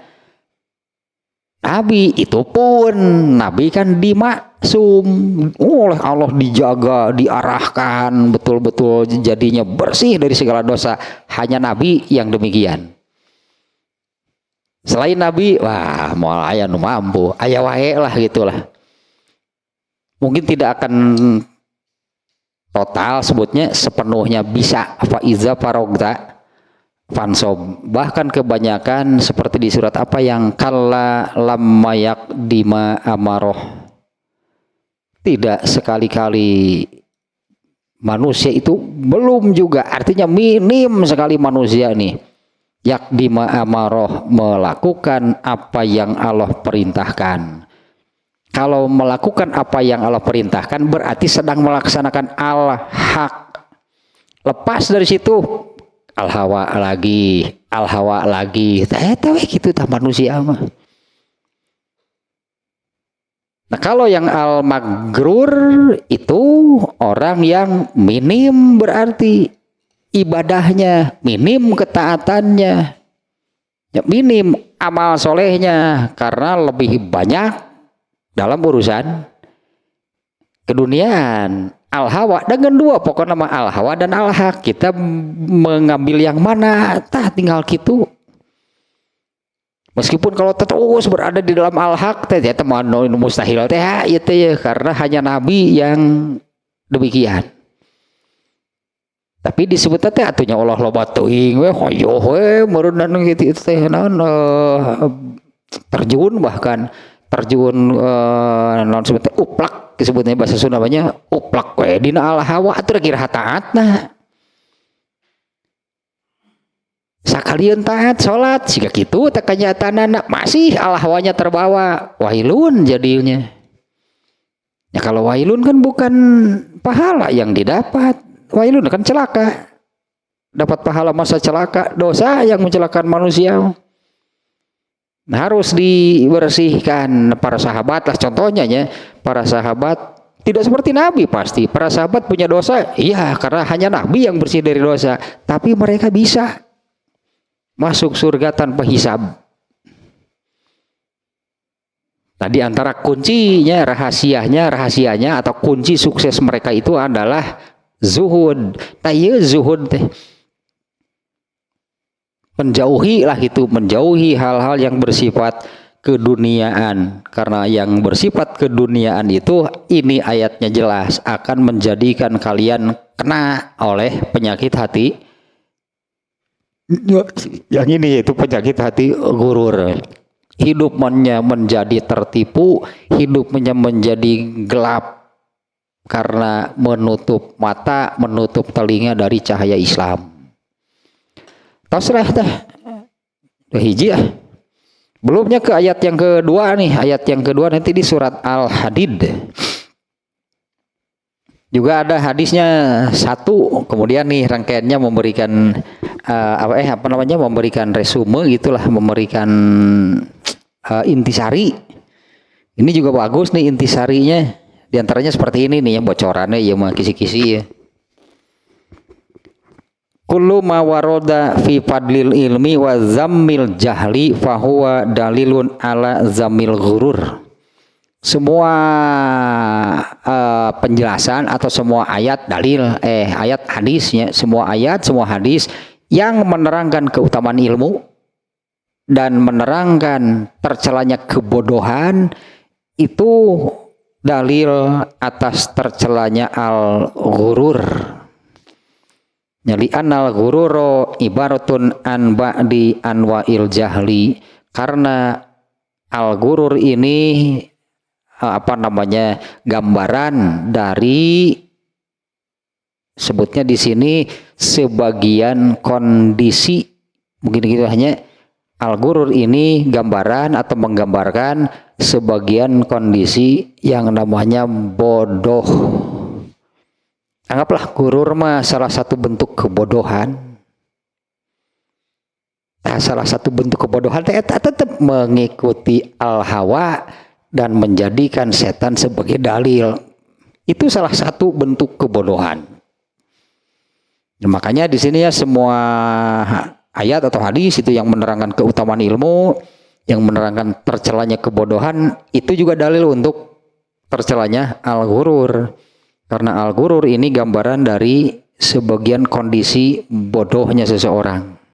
Nabi. Itu pun Nabi kan dimaksum oleh Allah, dijaga, diarahkan betul-betul jadinya bersih dari segala dosa. Hanya Nabi yang demikian. Selain Nabi, wah moal aya nu mampu, aya wae lah gitulah. Mungkin tidak akan total sebutnya sepenuhnya bisa faiza farogta fansob. Bahkan kebanyakan seperti di surat apa yang kalla lamma yaqdima amaroh. Tidak sekali-kali manusia itu belum juga, artinya minim sekali manusia nih. Yakdima amaroh, melakukan apa yang Allah perintahkan. Kalau melakukan apa yang Allah perintahkan berarti sedang melaksanakan al-haq. Lepas dari situ al-hawa lagi. Tahu gitu tah manusia mah. Nah kalau yang al-magrur itu orang yang minim berarti ibadahnya, minim ketaatannya, minim amal solehnya karena lebih banyak dalam urusan keduniaan. Al-hawa dengan dua pokoknya nama al-hawa dan al-haq. Kita mengambil yang mana tah tinggal gitu. Meskipun kalau terus berada di dalam al-haq teh eta mustahil teh itu ya, karena hanya Nabi yang demikian. Tapi disebut teh atunya Allah loba teuing we hoyo we meureun kitu teh naon terjun, bahkan terjun naon sebutnya uplak, disebutnya bahasa Sunda namanya uplak we dina al hawa atuh kira taatna. sakalian taat sholat siga kitu teh kanyataan masih alahwanya terbawa wailun jadinya. Ya kalau wailun kan bukan pahala yang didapat, wailun kan celaka, dapat pahala masa celaka, dosa yang mencelakakan manusia. Nah, harus dibersihkan para sahabat lah contohnya ya, para sahabat tidak seperti Nabi pasti, para sahabat punya dosa, iya karena hanya Nabi yang bersih dari dosa, tapi mereka bisa masuk surga tanpa hisab. Tadi antara kuncinya, rahasianya atau kunci sukses mereka itu adalah zuhud. Nah iya zuhud teh menjauhi lah gitu, menjauhi hal-hal yang bersifat keduniaan, karena yang bersifat keduniaan itu ini ayatnya jelas akan menjadikan kalian kena oleh penyakit hati yang ini, yaitu penyakit hati gurur. Hidupnya menjadi tertipu, hidupnya menjadi gelap karena menutup mata, menutup telinga dari cahaya Islam. Tasrah teh hiji ah. Belumnya ke ayat yang kedua nih, ayat yang kedua nanti di surat Al-Hadid. Juga ada hadisnya satu, kemudian nih rangkaiannya memberikan memberikan resume gitulah, memberikan intisari. Ini juga bagus nih intisarinya. Di antaranya seperti ini nih ya bocorannya ya mah kisi-kisi ya. Kullu ma waroda fi fadlil ilmi wa zammil jahli fahuwa dalilun ala zammil ghurur. Semua penjelasan atau semua ayat dalil ayat hadisnya, semua ayat, semua hadis yang menerangkan keutamaan ilmu dan menerangkan tercelanya kebodohan itu dalil atas tercelanya al-ghurur. Nyali anal ghururo ibaratun an ba'di anwa'il jahli, karena al-ghurur ini gambaran dari, sebutnya di sini sebagian kondisi, mungkin gitu hanya al-ghurur ini gambaran atau menggambarkan sebagian kondisi yang namanya bodoh. Anggaplah gurur mah salah satu bentuk kebodohan. Nah, salah satu bentuk kebodohan tetap mengikuti al-hawa dan menjadikan setan sebagai dalil. Itu salah satu bentuk kebodohan. Nah, makanya di sini ya semua ayat atau hadis itu yang menerangkan keutamaan ilmu, yang menerangkan tercelanya kebodohan, itu juga dalil untuk tercelanya al-ghurur. Karena al-ghurur ini gambaran dari sebagian kondisi bodohnya seseorang.